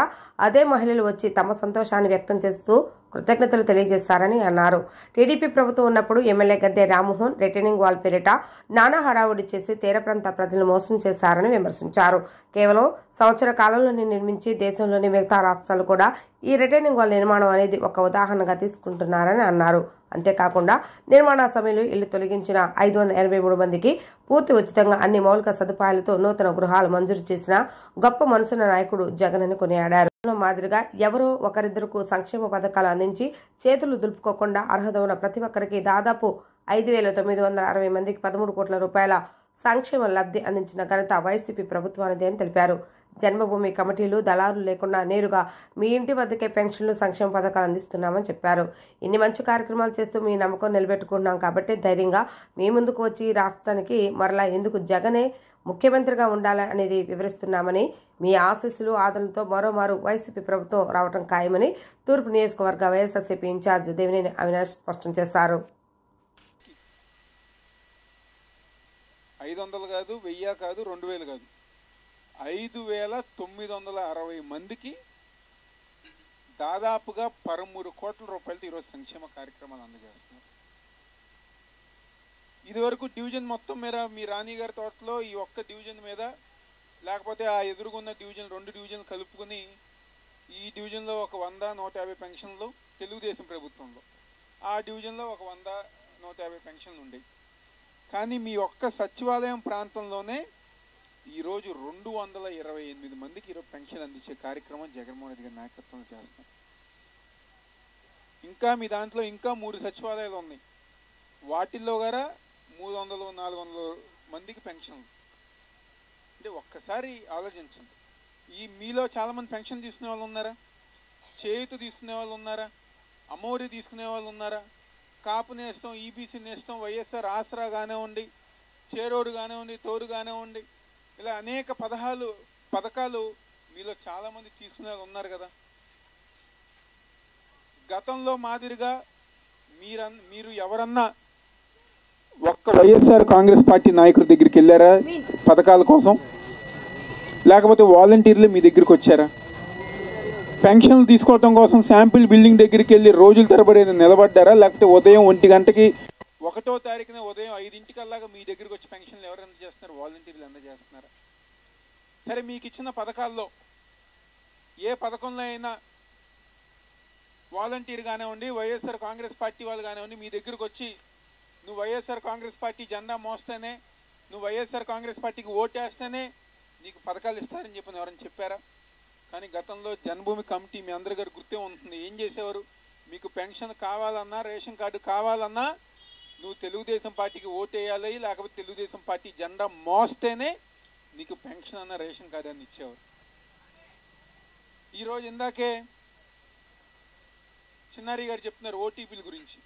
అదే మహిళలు వచ్చి తమ సంతోషాన్ని వ్యక్తం చేస్తూ కృతజ్ఞతలు తెలియజేశారని అన్నారు. టీడీపీ ప్రభుత్వం ఉన్నప్పుడు MLA Gadde Rammohan returning wall పేరిట నానా హడావుడి చేసి తీర ప్రాంత ప్రజలను మోసం చేశారని విమర్శించారు. కేవలం సంవత్సర కాలంలోనే నిర్మించి దేశంలోని మిగతా రాష్ట్రాలు కూడా ఈ రిటర్నింగ్ వాల్ నిర్మాణం అనేది ఒక ఉదాహరణగా తీసుకుంటున్నారని అన్నారు. అంతేకాకుండా నిర్మాణ సమయంలో ఇల్లు తొలగించిన 583 మందికి పూర్తి ఉచితంగా అన్ని మౌలిక సదుపాయాలతో నూతన గృహాలు మంజూరు చేసిన గొప్ప మనసున్న నాయకుడు జగన్ అని కొనియాడారు. మాదిరిగా ఎవరో ఒకరిద్దరుకు సంక్షేమ పథకాలు అందించి చేతులు దులుపుకోకుండా అర్హత ఉన్న ప్రతి ఒక్కరికి దాదాపు 5,960 మందికి 13 కోట్ల రూపాయల సంక్షేమ లబ్ధి అందించిన ఘనత వైసీపీ ప్రభుత్వానిదే అని తెలిపారు. జన్మభూమి కమిటీలు దళారులు లేకుండా నేరుగా మీ ఇంటి వద్దకే పెన్షన్లు సంక్షేమ పథకాలు అందిస్తున్నామని చెప్పారు. ఇన్ని మంచి కార్యక్రమాలు చేస్తూ మీ నమ్మకం నిలబెట్టుకుంటున్నాం కాబట్టి ధైర్యంగా మీ ముందుకు వచ్చి రాష్ట్రానికి మరలా ఎందుకు జగనే ముఖ్యమంత్రిగా ఉండాలి అనేది వివరిస్తున్నామని, మీ ఆశీస్సులు ఆదరణతో మరోమారు వైసీపీ ప్రభుత్వం రావడం ఖాయమని తూర్పు నియోజకవర్గ వైఎస్ఆర్సీపీ ఇన్ఛార్జ్ దేవినేని అవినాష్ స్పష్టం చేశారు. 500 కాదు, 1000 కాదు, 2000 కాదు, 5,960 మందికి దాదాపుగా 13 కోట్ల రూపాయలతో ఈరోజు సంక్షేమ కార్యక్రమాలు అందజేస్తున్నారు. ఇదివరకు డివిజన్ మొత్తం మీద మీ రాణి గారి తోటలో ఈ ఒక్క డివిజన్ మీద, లేకపోతే ఆ ఎదురుగున్న డివిజన్ 2 డివిజన్లు కలుపుకొని ఈ డివిజన్లో ఒక 100-150 పెన్షన్లు తెలుగుదేశం ప్రభుత్వంలో, ఆ డివిజన్లో ఒక 100-150 పెన్షన్లు ఉండేవి. కానీ మీ ఒక్క సచివాలయం ప్రాంతంలోనే ఈరోజు 228 మందికి ఈరోజు పెన్షన్ అందించే కార్యక్రమం జగన్మోహన్ రెడ్డి గారి నాయకత్వంలో చేస్తాం. ఇంకా మీ దాంట్లో ఇంకా 3 సచివాలయాలు ఉన్నాయి, వాటిల్లో గారా 300-400 మందికి పెన్షన్లు. అంటే ఒక్కసారి ఆలోచించండి, ఈ మీలో చాలామంది పెన్షన్ తీసుకునే వాళ్ళు ఉన్నారా, చేయూత తీసుకునే వాళ్ళు ఉన్నారా, అమ్మఒడి తీసుకునే వాళ్ళు ఉన్నారా, కాపు నేస్తం, ఈబీసీ నేస్తం, వైఎస్ఆర్ ఆసరా కానివ్వండి, చేరోడు కానివ్వండి, తోడు కానివ్వండి, ఇలా అనేక పథకాలు మీలో చాలామంది తీసుకునే వాళ్ళు ఉన్నారు కదా. గతంలో మాదిరిగా మీరు ఎవరన్నా ఒక్క వైఎస్ఆర్ కాంగ్రెస్ పార్టీ నాయకుడి దగ్గరికి వెళ్ళారా పథకాల కోసం? లేకపోతే వాలంటీర్లు మీ దగ్గరికి వచ్చారా? పెన్షన్లు తీసుకోవటం కోసం శాంపిల్ బిల్డింగ్ దగ్గరికి వెళ్ళి రోజుల తరబడి నిలబడ్డారా? లేకపోతే ఉదయం 1 గంటకి 1వ తారీఖున ఉదయం 5:00 మీ దగ్గరికి వచ్చి పెన్షన్లు ఎవరు అందజేస్తున్నారు? వాలంటీర్లు అందజేస్తున్నారా? సరే, మీకు ఇచ్చిన పథకాల్లో ఏ పథకంలో అయినా వాలంటీర్ కానివ్వండి, వైఎస్ఆర్ కాంగ్రెస్ పార్టీ వాళ్ళు కానివ్వండి మీ దగ్గరకు వచ్చి నువ్వు వైఎస్ఆర్ కాంగ్రెస్ పార్టీ జెండా మోస్తేనే, నువ్వు వైఎస్ఆర్ కాంగ్రెస్ పార్టీకి ఓటేస్తేనే నీకు పథకాలు ఇస్తారని చెప్పని ఎవరైనా చెప్పారా? కానీ గతంలో జన్మభూమి కమిటీ మీ అందరి గారు గుర్తే ఉంటుంది, ఏం చేసేవారు? మీకు పెన్షన్ కావాలన్నా, రేషన్ కార్డు కావాలన్నా నువ్వు తెలుగుదేశం పార్టీకి ఓటేయాలి, లేకపోతే తెలుగుదేశం పార్టీ జెండా మోస్తేనే నీకు పెన్షన్ అన్న రేషన్ కార్డు అని ఇచ్చేవారు. ఈరోజు ఇందాకే చిన్నారి గారు చెప్తున్నారు ఓటీపీల గురించి.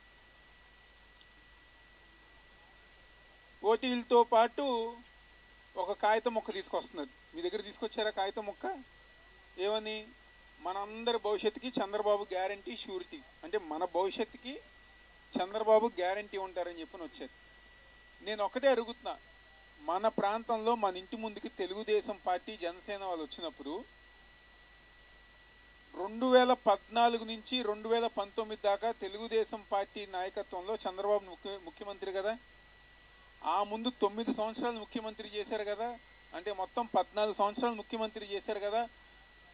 ఓటీపీలతో పాటు ఒక కాగితం మొక్క తీసుకొస్తున్నారు. మీ దగ్గర తీసుకొచ్చారా కాగితం మొక్క? ఏమని? మనందరి భవిష్యత్తుకి చంద్రబాబు గ్యారంటీ షూరిటీ, అంటే మన భవిష్యత్తుకి చంద్రబాబు గ్యారంటీ ఉంటారని చెప్పని వచ్చారు. నేను ఒకటే అడుగుతున్నా, మన ప్రాంతంలో మన ఇంటి ముందుకి తెలుగుదేశం పార్టీ జనసేన వాళ్ళు వచ్చినప్పుడు 2014 నుంచి 2019 దాకా తెలుగుదేశం పార్టీ నాయకత్వంలో చంద్రబాబు ముఖ్యమంత్రి కదా, ఆ ముందు 9 సంవత్సరాలు ముఖ్యమంత్రి చేశారు కదా, అంటే మొత్తం 14 సంవత్సరాలు ముఖ్యమంత్రి చేశారు కదా.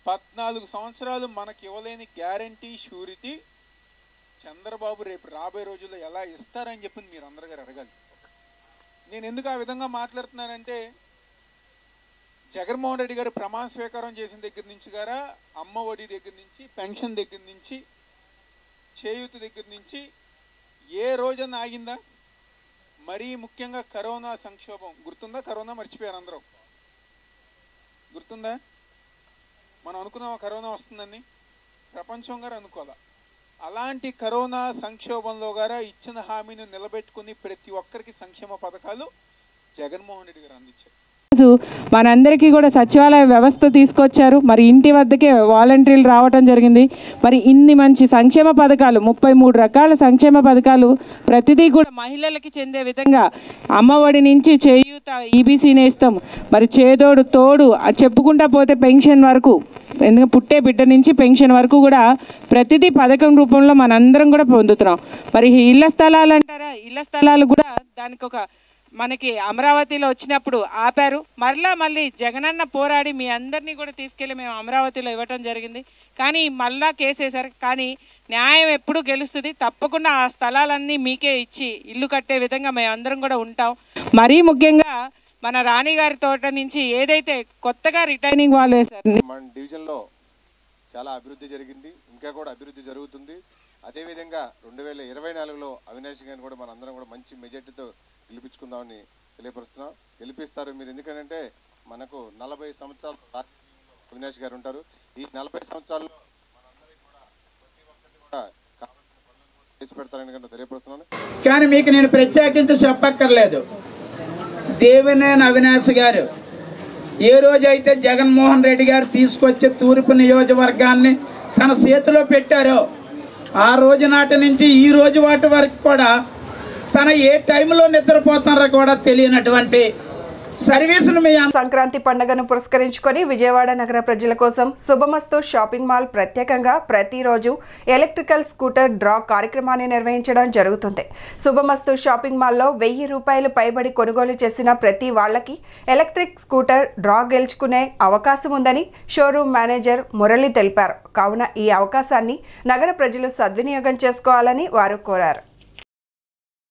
14 సంవత్సరాలు మనకి ఇవ్వలేని గ్యారంటీ షూరిటీ చంద్రబాబు రేపు రాబోయే రోజుల్లో ఎలా ఇస్తారని చెప్పి మీరు అందరి గారు అడగాలి. నేను ఎందుకు ఆ విధంగా మాట్లాడుతున్నానంటే, జగన్మోహన్ రెడ్డి గారు ప్రమాణ స్వీకారం చేసిన దగ్గర నుంచి గారా, అమ్మ ఒడి దగ్గర నుంచి, పెన్షన్ దగ్గర నుంచి, చేయూత దగ్గర నుంచి ఏ రోజన్నా ఆగిందా? మరీ ముఖ్యంగా కరోనా సంక్షోభం గుర్తుందా? కరోనా మర్చిపోయారు అందరూ, గుర్తుందా? మనం అనుకున్నాం కరోనా వస్తుందని, ప్రపంచం గారు అనుకోవాలా. అలాంటి కరోనా సంక్షోభంలో గారా ఇచ్చిన హామీని నిలబెట్టుకుని ప్రతి ఒక్కరికి సంక్షేమ పథకాలు జగన్మోహన్ రెడ్డి గారు అందించారు. మనందరికీ కూడా సచివాలయ వ్యవస్థ తీసుకొచ్చారు. మరి ఇంటి వద్దకే వాలంటీర్లు రావటం జరిగింది. మరి ఇన్ని మంచి సంక్షేమ పథకాలు 33 రకాల సంక్షేమ పథకాలు ప్రతిదీ కూడా మహిళలకి చెందే విధంగా అమ్మఒడి నుంచి చేయూత, ఈబీసీ నేస్తం, మరి చేదోడు తోడు చెప్పుకుంటా పోతే పెన్షన్ వరకు, ఎందుకంటే పుట్టే బిడ్డ నుంచి పెన్షన్ వరకు కూడా ప్రతిదీ పథకం రూపంలో మనందరం కూడా పొందుతున్నాం. మరి ఇళ్ల స్థలాలు అంటారా, ఇళ్ల స్థలాలు కూడా దానికి ఒక మనకి అమరావతిలో వచ్చినప్పుడు ఆపారు. మళ్ళీ జగనన్న పోరాడి మీ అందరినీ కూడా తీసుకెళ్ళి మేము అమరావతిలో ఇవ్వటం జరిగింది. కానీ మళ్ళా కేసేశారు. కానీ న్యాయం ఎప్పుడు గెలుస్తుంది. తప్పకుండా ఆ స్థలాలన్నీ మీకే ఇచ్చి ఇల్లు కట్టే విధంగా మేము అందరం కూడా ఉంటాం. మరీ ముఖ్యంగా మన రాణిగారి తోట నుంచి ఏదైతే కొత్తగా రిటైనింగ్ వాల్ వేశారు, మన డివిజన్లో చాలా అభివృద్ధి జరిగింది, ఇంకా కూడా అభివృద్ధి జరుగుతుంది. అదేవిధంగా 2024లో అవినాష్ గారిని కూడా మనందరం కూడా మంచి మెజార్టీతో గెలిపించుకుందామని తెలియపరుస్తున్నాం. గెలిపిస్తారు మీరు, ఎందుకంటే మనకు 40 సంవత్సరాలు అవినాష్ గారు ఉంటారు. ఈ 40 సంవత్సరాల్లో మనందరికీ కూడా ప్రతి ఒక్కటి కూడా కావాల్సిన పనులను చేసి పెడతారని తెలియపరుస్తున్నాను. కానీ మీకు నేను ప్రత్యేకించి చెప్పక్కర్లేదు, దేవినేని అవినాష్ గారు ఏ రోజైతే జగన్మోహన్ రెడ్డి గారు తీసుకొచ్చి తూర్పు నియోజకవర్గాన్ని తన చేతిలో పెట్టారో ఆ రోజు నాటి నుంచి ఈ రోజు వాటి వరకు కూడా తన ఏ టైంలో నిద్రపోతారో కూడా తెలియనటువంటి సర్వీసులు మీ సంక్రాంతి పండుగను పురస్కరించుకొని విజయవాడ నగర ప్రజల కోసం శుభమస్తు షాపింగ్ మాల్ ప్రత్యేకంగా ప్రతిరోజు ఎలక్ట్రికల్ స్కూటర్ డ్రా కార్యక్రమాన్ని నిర్వహించడం జరుగుతుంది. శుభమస్తు షాపింగ్ మాల్లో 1000 రూపాయలు పైబడి కొనుగోలు చేసిన ప్రతి వాళ్ళకి ఎలక్ట్రిక్ స్కూటర్ డ్రా గెలుచుకునే అవకాశం ఉందని షోరూమ్ మేనేజర్ మురళి తెలిపారు. కావున ఈ అవకాశాన్ని నగర ప్రజలు సద్వినియోగం చేసుకోవాలని వారు కోరారు.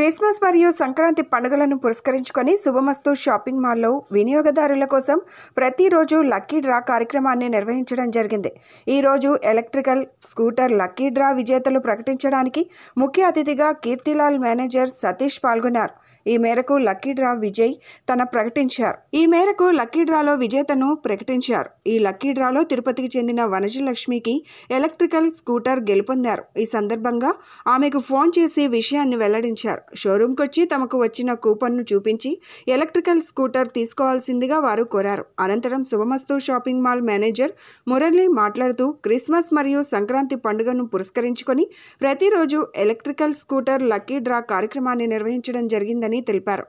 క్రిస్మస్ మరియు సంక్రాంతి పండుగలను పురస్కరించుకొని శుభమస్తు షాపింగ్ మాల్లో వినియోగదారుల కోసం ప్రతిరోజు లక్కీ డ్రా కార్యక్రమాన్ని నిర్వహించడం జరిగింది. ఈరోజు ఎలక్ట్రికల్ స్కూటర్ లక్కీ డ్రా విజేతలు ప్రకటించడానికి ముఖ్య అతిథిగా కీర్తిలాల్ మేనేజర్ సతీష్ పాల్గొన్నారు. ఈ మేరకు లక్కీ డ్రా విజేతను ప్రకటించారు. ఈ లక్కీ డ్రాలో తిరుపతికి చెందిన వనజలక్ష్మికి ఎలక్ట్రికల్ స్కూటర్ గెలుపొందారు. ఈ సందర్భంగా ఆమెకు ఫోన్ చేసి విషయాన్ని వెల్లడించారు. షోరూంకి వచ్చి తమకు వచ్చిన కూపన్ను చూపించి ఎలక్ట్రికల్ స్కూటర్ తీసుకోవాల్సిందిగా వారు కోరారు. అనంతరం శుభమస్తు షాపింగ్ మాల్ మేనేజర్ మురళి మాట్లాడుతూ క్రిస్మస్ మరియు సంక్రాంతి పండుగను పురస్కరించుకొని ప్రతిరోజు ఎలక్ట్రికల్ స్కూటర్ లక్కీ డ్రా కార్యక్రమాన్ని నిర్వహించడం జరిగిందని తెలిపారు.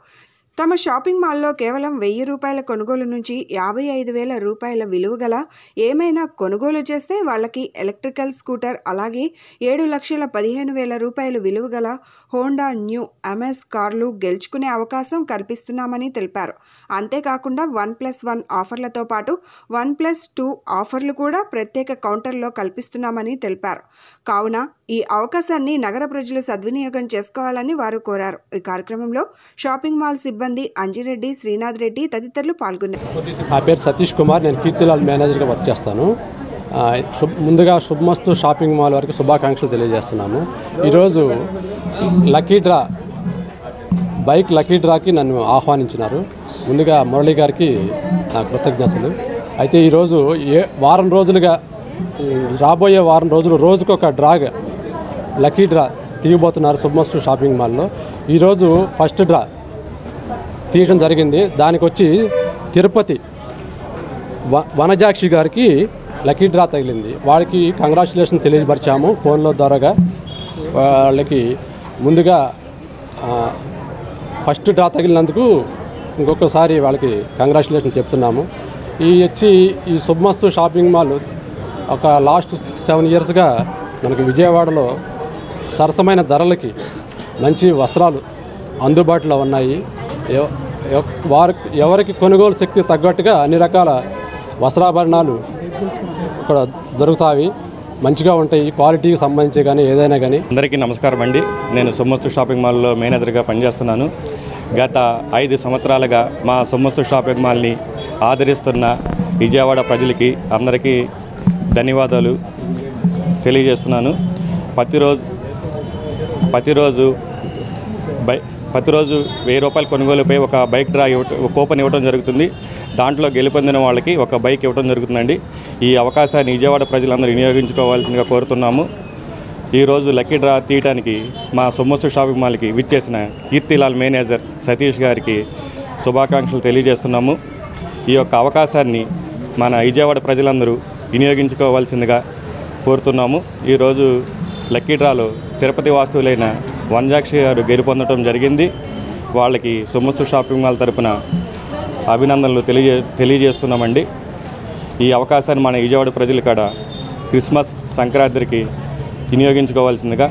తమ షాపింగ్ మాల్లో కేవలం 1000 రూపాయల కొనుగోలు నుంచి 55,000 రూపాయల విలువ గల ఏమైనా కొనుగోలు చేస్తే వాళ్ళకి ఎలక్ట్రికల్ స్కూటర్, అలాగే 7,15,000 రూపాయలు విలువ గల హోండా న్యూ అమెస్ కార్లు గెలుచుకునే అవకాశం కల్పిస్తున్నామని తెలిపారు. అంతేకాకుండా 1+1 ఆఫర్లతో పాటు 1+2 ఆఫర్లు కూడా ప్రత్యేక కౌంటర్లో కల్పిస్తున్నామని తెలిపారు. కావున ఈ అవకాశాన్ని నగర ప్రజలు సద్వినియోగం చేసుకోవాలని వారు కోరారు. ఈ కార్యక్రమంలో షాపింగ్ మాల్ సిబ్బంది అంజిరెడ్డి, శ్రీనాథ్ రెడ్డి తదితరులు పాల్గొన్నారు. నా పేరు సతీష్ కుమార్, నేను కీర్తిలాల్ మేనేజర్గా వర్క్ చేస్తాను. ముందుగా శుభమస్తు షాపింగ్ మాల్ వరకు శుభాకాంక్షలు తెలియజేస్తున్నాము. ఈరోజు బైక్ లక్కీ డ్రాకి నన్ను ఆహ్వానించినారు. ముందుగా మురళి గారికి నా కృతజ్ఞతలు. అయితే ఈరోజు రాబోయే వారం రోజులు రోజుకొక లక్కీ డ్రా తీయబోతున్నారు శుభమస్తు షాపింగ్ మాల్లో. ఈరోజు ఫస్ట్ డ్రా తీయడం జరిగింది. దానికి వచ్చి తిరుపతి వనజాక్షి గారికి లక్కీ డ్రా తగిలింది. వాళ్ళకి కంగ్రాచులేషన్ తెలియపరిచాము ఫోన్లో ద్వారాగా. వాళ్ళకి ముందుగా ఫస్ట్ డ్రా తగిలినందుకు ఇంకొకసారి వాళ్ళకి కంగ్రాచులేషన్ చెప్తున్నాము. ఈ శుభమస్తు షాపింగ్ మాల్ ఒక లాస్ట్ 6-7 ఇయర్స్గా మనకి విజయవాడలో సరసమైన ధరలకి మంచి వస్త్రాలు అందుబాటులో ఉన్నాయి. ఎవరికి కొనుగోలు శక్తి తగ్గట్టుగా అన్ని రకాల వస్త్రాభరణాలు ఇక్కడ దొరుకుతాయి, మంచిగా ఉంటాయి, క్వాలిటీకి సంబంధించి కానీ ఏదైనా కానీ. అందరికీ నమస్కారం అండి. నేను శుభమస్తు షాపింగ్ మాల్లో మేనేజర్గా పనిచేస్తున్నాను. గత 5 సంవత్సరాలుగా మా శుభమస్తు షాపింగ్ మాల్ని ఆదరిస్తున్న విజయవాడ ప్రజలకి అందరికీ ధన్యవాదాలు తెలియజేస్తున్నాను. ప్రతిరోజు 1000 రూపాయల కొనుగోలుపై ఒక బైక్ డ్రా కూపన్ ఇవ్వడం జరుగుతుంది. దాంట్లో గెలుపొందిన వాళ్ళకి ఒక బైక్ ఇవ్వడం జరుగుతుందండి. ఈ అవకాశాన్ని విజయవాడ ప్రజలందరూ వినియోగించుకోవాల్సిందిగా కోరుతున్నాము. ఈరోజు లక్కీ డ్రా తీయడానికి మా శుభమస్తు షాపింగ్ మాల్కి విచ్చేసిన కీర్తిలాల్ మేనేజర్ సతీష్ గారికి శుభాకాంక్షలు తెలియజేస్తున్నాము. ఈ యొక్క అవకాశాన్ని మన విజయవాడ ప్రజలందరూ వినియోగించుకోవాల్సిందిగా కోరుతున్నాము. ఈరోజు లక్కీ డ్రాలో తిరుపతి వాస్తువులైన వంజాక్షి గారు గెలుపొందడం జరిగింది. వాళ్ళకి సొమ్మస్తు షాపింగ్ మాల్ తరపున అభినందనలు తెలియజేస్తున్నామండి. ఈ అవకాశాన్ని మన విజయవాడ ప్రజలు కాడ క్రిస్మస్ సంక్రాంతికి వినియోగించుకోవాల్సిందిగా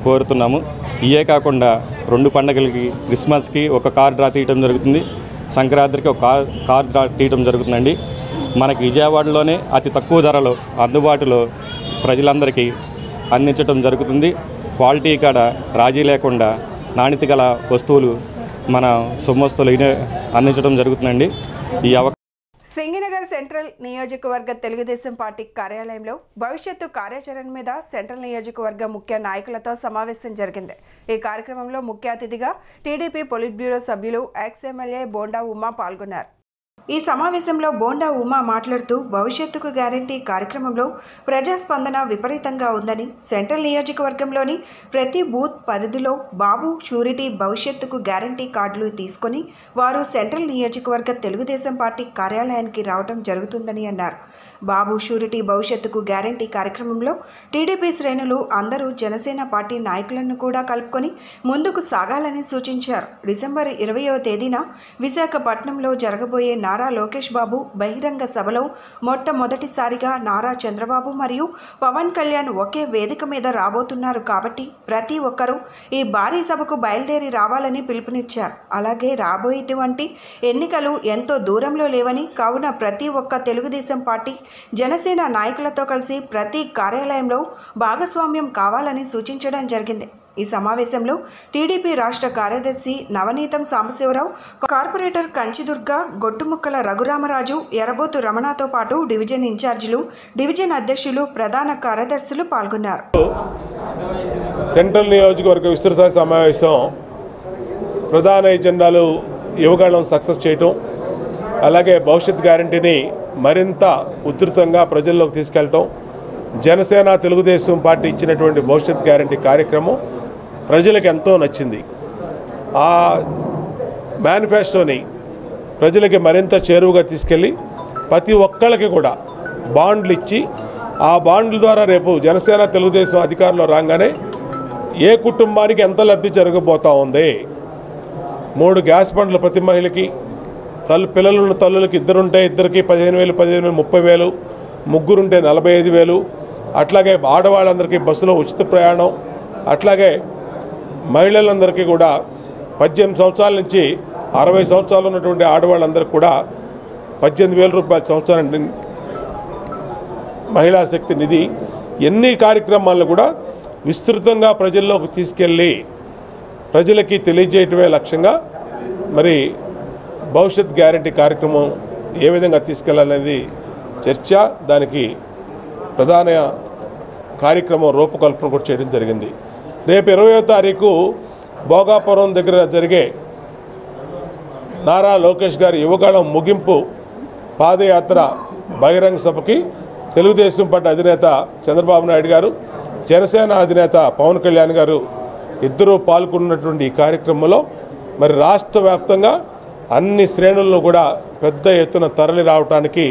కోరుతున్నాము. ఇవే కాకుండా 2 పండుగలకి క్రిస్మస్కి ఒక కార్ డ్రా తీయటం జరుగుతుంది, సంక్రాంతికి ఒక కార్ డ్రా తీయటం జరుగుతుందండి. మనకి విజయవాడలోనే అతి తక్కువ ధరలో అందుబాటులో ప్రజలందరికీ అందించడం జరుగుతుంది. క్వాలిటీ కాడ రాజీ లేకుండా నాణ్యత గల వస్తువులు మన సొమ్మస్తులు అందించడం జరుగుతుందండి. ఈ సింగినగర్ సెంట్రల్ నియోజకవర్గ తెలుగుదేశం పార్టీ కార్యాలయంలో భవిష్యత్తు కార్యాచరణ మీద సెంట్రల్ నియోజకవర్గ ముఖ్య నాయకులతో సమావేశం జరిగింది. ఈ కార్యక్రమంలో ముఖ్య అతిథిగా టీడీపీ పొలిట్ బ్యూరో సభ్యులు ఎక్స్ ఎమ్మెల్యే బోండా ఉమా పాల్గొన్నారు. ఈ సమావేశంలో బోండా ఉమా మాట్లాడుతూ భవిష్యత్తుకు గ్యారంటీ కార్యక్రమంలో ప్రజాస్పందన విపరీతంగా ఉందని, సెంట్రల్ నియోజకవర్గంలోని ప్రతి బూత్ పరిధిలో బాబు షూరిటీ భవిష్యత్తుకు గ్యారంటీ కార్డులు తీసుకొని వారు సెంట్రల్ నియోజకవర్గ తెలుగుదేశం పార్టీ కార్యాలయానికి రావడం జరుగుతుందని అన్నారు. బాబు షూరిటీ భవిష్యత్తుకు గ్యారంటీ కార్యక్రమంలో టీడీపీ శ్రేణులు అందరూ జనసేన పార్టీ నాయకులను కూడా కలుపుకొని ముందుకు సాగాలని సూచించారు. డిసెంబర్ 20వ తేదీన విశాఖపట్నంలో జరగబోయే నారా లోకేష్ బాబు బహిరంగ సభలో మొట్టమొదటిసారిగా నారా చంద్రబాబు మరియు పవన్ కళ్యాణ్ ఒకే వేదిక మీద రాబోతున్నారు కాబట్టి ప్రతి ఒక్కరూ ఈ భారీ సభకు బయలుదేరి రావాలని పిలుపునిచ్చారు. అలాగే రాబోయేటువంటి ఎన్నికలు ఎంతో దూరంలో లేవని, కావున ప్రతి ఒక్క తెలుగుదేశం పార్టీ జనసేన నాయకులతో కలిసి ప్రతి కార్యాలయంలో భాగస్వామ్యం కావాలని సూచించడం జరిగింది. ఈ సమావేశంలో టీడీపీ రాష్ట్ర కార్యదర్శి నవనీతం సాంబశివరావు, కార్పొరేటర్ కంచిదుర్గ, గొట్టుముక్కల రఘురామరాజు, ఎర్రబోతు రమణతో పాటు డివిజన్ ఇన్ఛార్జీలు, డివిజన్ అధ్యక్షులు, ప్రధాన కార్యదర్శులు పాల్గొన్నారు. సెంట్రల్ నియోజకవర్గ విస్తృత సమావేశం ప్రధాన ఎజెండాలు యువగళం సక్సెస్ చేయటం, అలాగే భవిష్యత్ గ్యారంటీని మరింత ఉధృతంగా ప్రజల్లోకి తీసుకెళ్ళటం, జనసేన తెలుగుదేశం పార్టీ ఇచ్చినటువంటి భవిష్యత్ గ్యారంటీ కార్యక్రమం ప్రజలకు ఎంతో నచ్చింది. ఆ మేనిఫెస్టోని ప్రజలకి మరింత చేరువుగా తీసుకెళ్ళి ప్రతి ఒక్కళ్ళకి కూడా బాండ్లు ఇచ్చి, ఆ బాండ్ల ద్వారా రేపు జనసేన తెలుగుదేశం అధికారంలో రాగానే ఏ కుటుంబానికి ఎంత లబ్ధి జరగబోతూ ఉంది. 3 గ్యాస్ బండ్లు ప్రతి మహిళకి, పిల్లలున్న తల్లులకి ఇద్దరుంటే ఇద్దరికి 15,000, 30,000, ముగ్గురుంటే 45,000, అట్లాగే ఆడవాళ్ళందరికీ బస్సులో ఉచిత ప్రయాణం, అట్లాగే మహిళలందరికీ కూడా 18 సంవత్సరాల నుంచి 60 సంవత్సరాలు ఉన్నటువంటి ఆడవాళ్ళందరికీ కూడా 18,000 రూపాయల సంవత్సరం మహిళా శక్తి నిధి, ఎన్ని కార్యక్రమాలను కూడా విస్తృతంగా ప్రజల్లోకి తీసుకెళ్ళి ప్రజలకి తెలియజేయటమే లక్ష్యంగా మరి భవిష్యత్ గ్యారంటీ కార్యక్రమం ఏ విధంగా తీసుకెళ్లాలనేది చర్చ, దానికి ప్రధాన కార్యక్రమం రూపకల్పన కూడా చేయడం జరిగింది. రేపు 20వ తారీఖు భోగాపురం దగ్గర జరిగే నారా లోకేష్ గారి యువగళం ముగింపు పాదయాత్ర బహిరంగ సభకి తెలుగుదేశం పార్టీ అధినేత చంద్రబాబు నాయుడు గారు, జనసేన అధినేత పవన్ కళ్యాణ్ గారు ఇద్దరూ పాల్గొన్నటువంటి ఈ కార్యక్రమంలో మరి రాష్ట్ర వ్యాప్తంగా అన్ని శ్రేణులను కూడా పెద్ద ఎత్తున తరలి రావడానికి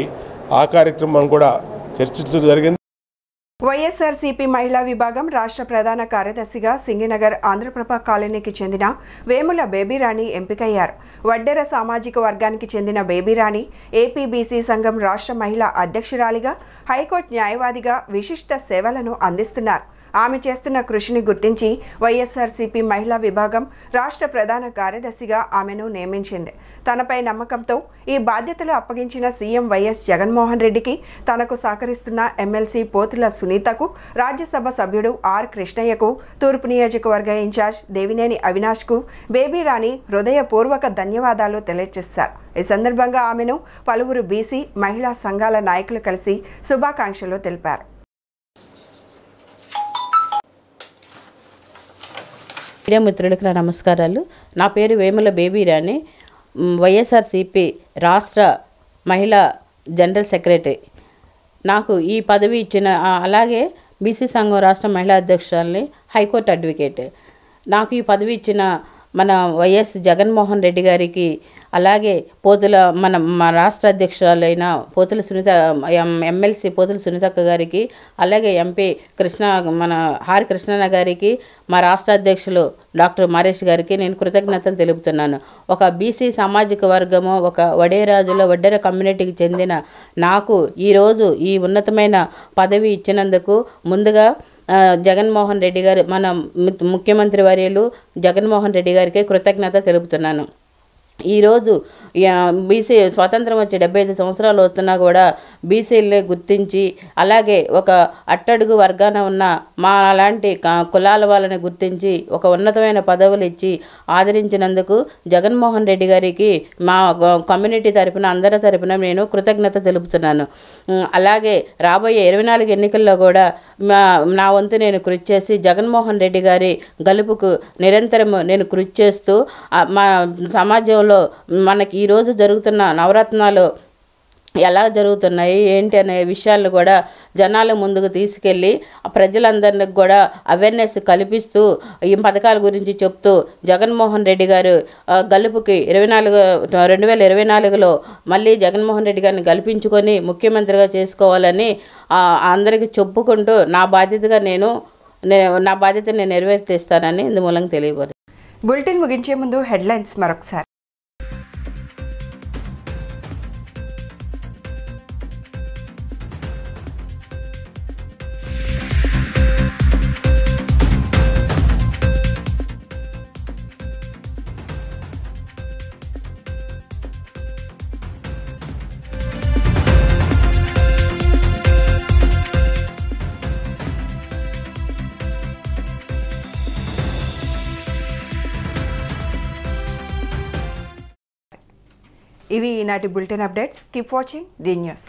ఆ కార్యక్రమం కూడా చర్చించడం జరిగింది. వైఎస్ఆర్సీపీ మహిళా విభాగం రాష్ట్ర ప్రధాన కార్యదర్శిగా సింగినగర్ ఆంధ్రప్రభ కాలనీకి చెందిన వేముల బేబీరాణి ఎంపికయ్యారు. వడ్డెర సామాజిక వర్గానికి చెందిన బేబీరాణి ఏపీబీసీ సంఘం రాష్ట్ర మహిళా అధ్యక్షురాలిగా, హైకోర్టు న్యాయవాదిగా విశిష్ట సేవలను అందిస్తున్నారు. ఆమె చేస్తున్న కృషిని గుర్తించి వైఎస్ఆర్సీపీ మహిళా విభాగం రాష్ట్ర ప్రధాన కార్యదర్శిగా ఆమెను నియమించింది. తనపై నమ్మకంతో ఈ బాధ్యతలు అప్పగించిన సీఎం వైఎస్ జగన్మోహన్ రెడ్డికి, తనకు సహకరిస్తున్న ఎమ్మెల్సీ పోతుల సునీతకు, రాజ్యసభ సభ్యుడు ఆర్ కృష్ణయ్యకు, తూర్పు నియోజకవర్గ ఇన్ఛార్జ్ దేవినేని అవినాష్కు బేబీరాణి హృదయపూర్వక ధన్యవాదాలు తెలియజేశారు. ఈ సందర్భంగా ఆమెను పలువురు బీసీ మహిళా సంఘాల నాయకులు కలిసి శుభాకాంక్షలు తెలిపారు. మీడియా మిత్రులకు నా నమస్కారాలు. నా పేరు వేముల బేబీరాణి, వైఎస్ఆర్సీపీ రాష్ట్ర మహిళా జనరల్ సెక్రటరీ. నాకు ఈ పదవి ఇచ్చిన, అలాగే బీసీ సంఘం రాష్ట్ర మహిళా అధ్యక్షురాలిని, హైకోర్టు అడ్వకేట్. నాకు ఈ పదవి ఇచ్చిన మన వైఎస్ జగన్మోహన్ రెడ్డి గారికి, అలాగే మా రాష్ట్ర అధ్యక్షురాలైన పోతుల సునీత ఎమ్మెల్సీ పోతుల సునీతక్క గారికి, అలాగే ఎంపీ మన హారి కృష్ణన్న గారికి, మా రాష్ట్ర అధ్యక్షులు డాక్టర్ మారేష్ గారికి నేను కృతజ్ఞతలు తెలుపుతున్నాను. ఒక బీసీ సామాజిక వర్గము, ఒక వడ్డెర కమ్యూనిటీకి చెందిన నాకు ఈరోజు ఈ ఉన్నతమైన పదవి ఇచ్చినందుకు ముందుగా జగన్మోహన్ రెడ్డి గారు, మన ముఖ్యమంత్రి వర్యులు జగన్మోహన్ రెడ్డి గారికి కృతజ్ఞత తెలుపుతున్నాను. ఈరోజు బీసీ స్వాతంత్రం వచ్చి 75 సంవత్సరాలు వస్తున్నా కూడా బీసీలని గుర్తించి, అలాగే ఒక అట్టడుగు వర్గాన ఉన్న మా అలాంటి కులాల వాళ్ళని గుర్తించి ఒక ఉన్నతమైన పదవులు ఇచ్చి ఆదరించినందుకు జగన్మోహన్ రెడ్డి గారికి మా కమ్యూనిటీ తరపున, అందరి తరపున నేను కృతజ్ఞత తెలుపుతున్నాను. అలాగే రాబోయే 24 ఎన్నికల్లో కూడా నా వంతు నేను కృషి చేసి జగన్మోహన్ రెడ్డి గారి గెలుపుకు నిరంతరము నేను కృషి చేస్తూ మా సమాజంలో మనకి ఈరోజు జరుగుతున్న నవరత్నాలు ఎలా జరుగుతున్నాయి ఏంటి అనే విషయాలను కూడా జనాల ముందుకు తీసుకెళ్ళి ప్రజలందరినీ కూడా అవేర్నెస్ కల్పిస్తూ ఈ పథకాల గురించి చెప్తూ జగన్మోహన్ రెడ్డి గారు గెలుపుకి 2024లో మళ్ళీ జగన్మోహన్ రెడ్డి గారిని గెలిపించుకొని ముఖ్యమంత్రిగా చేసుకోవాలని అందరికీ చెప్పుకుంటూ నా బాధ్యత నేను నెరవేర్తిస్తానని ఇందు మూలంగా తెలియబోదు. బులెటిన్ ముగించే ముందు హెడ్లైన్స్ మరొకసారి. ఇవి ఈనాటి bulletin updates. Keep watching the news.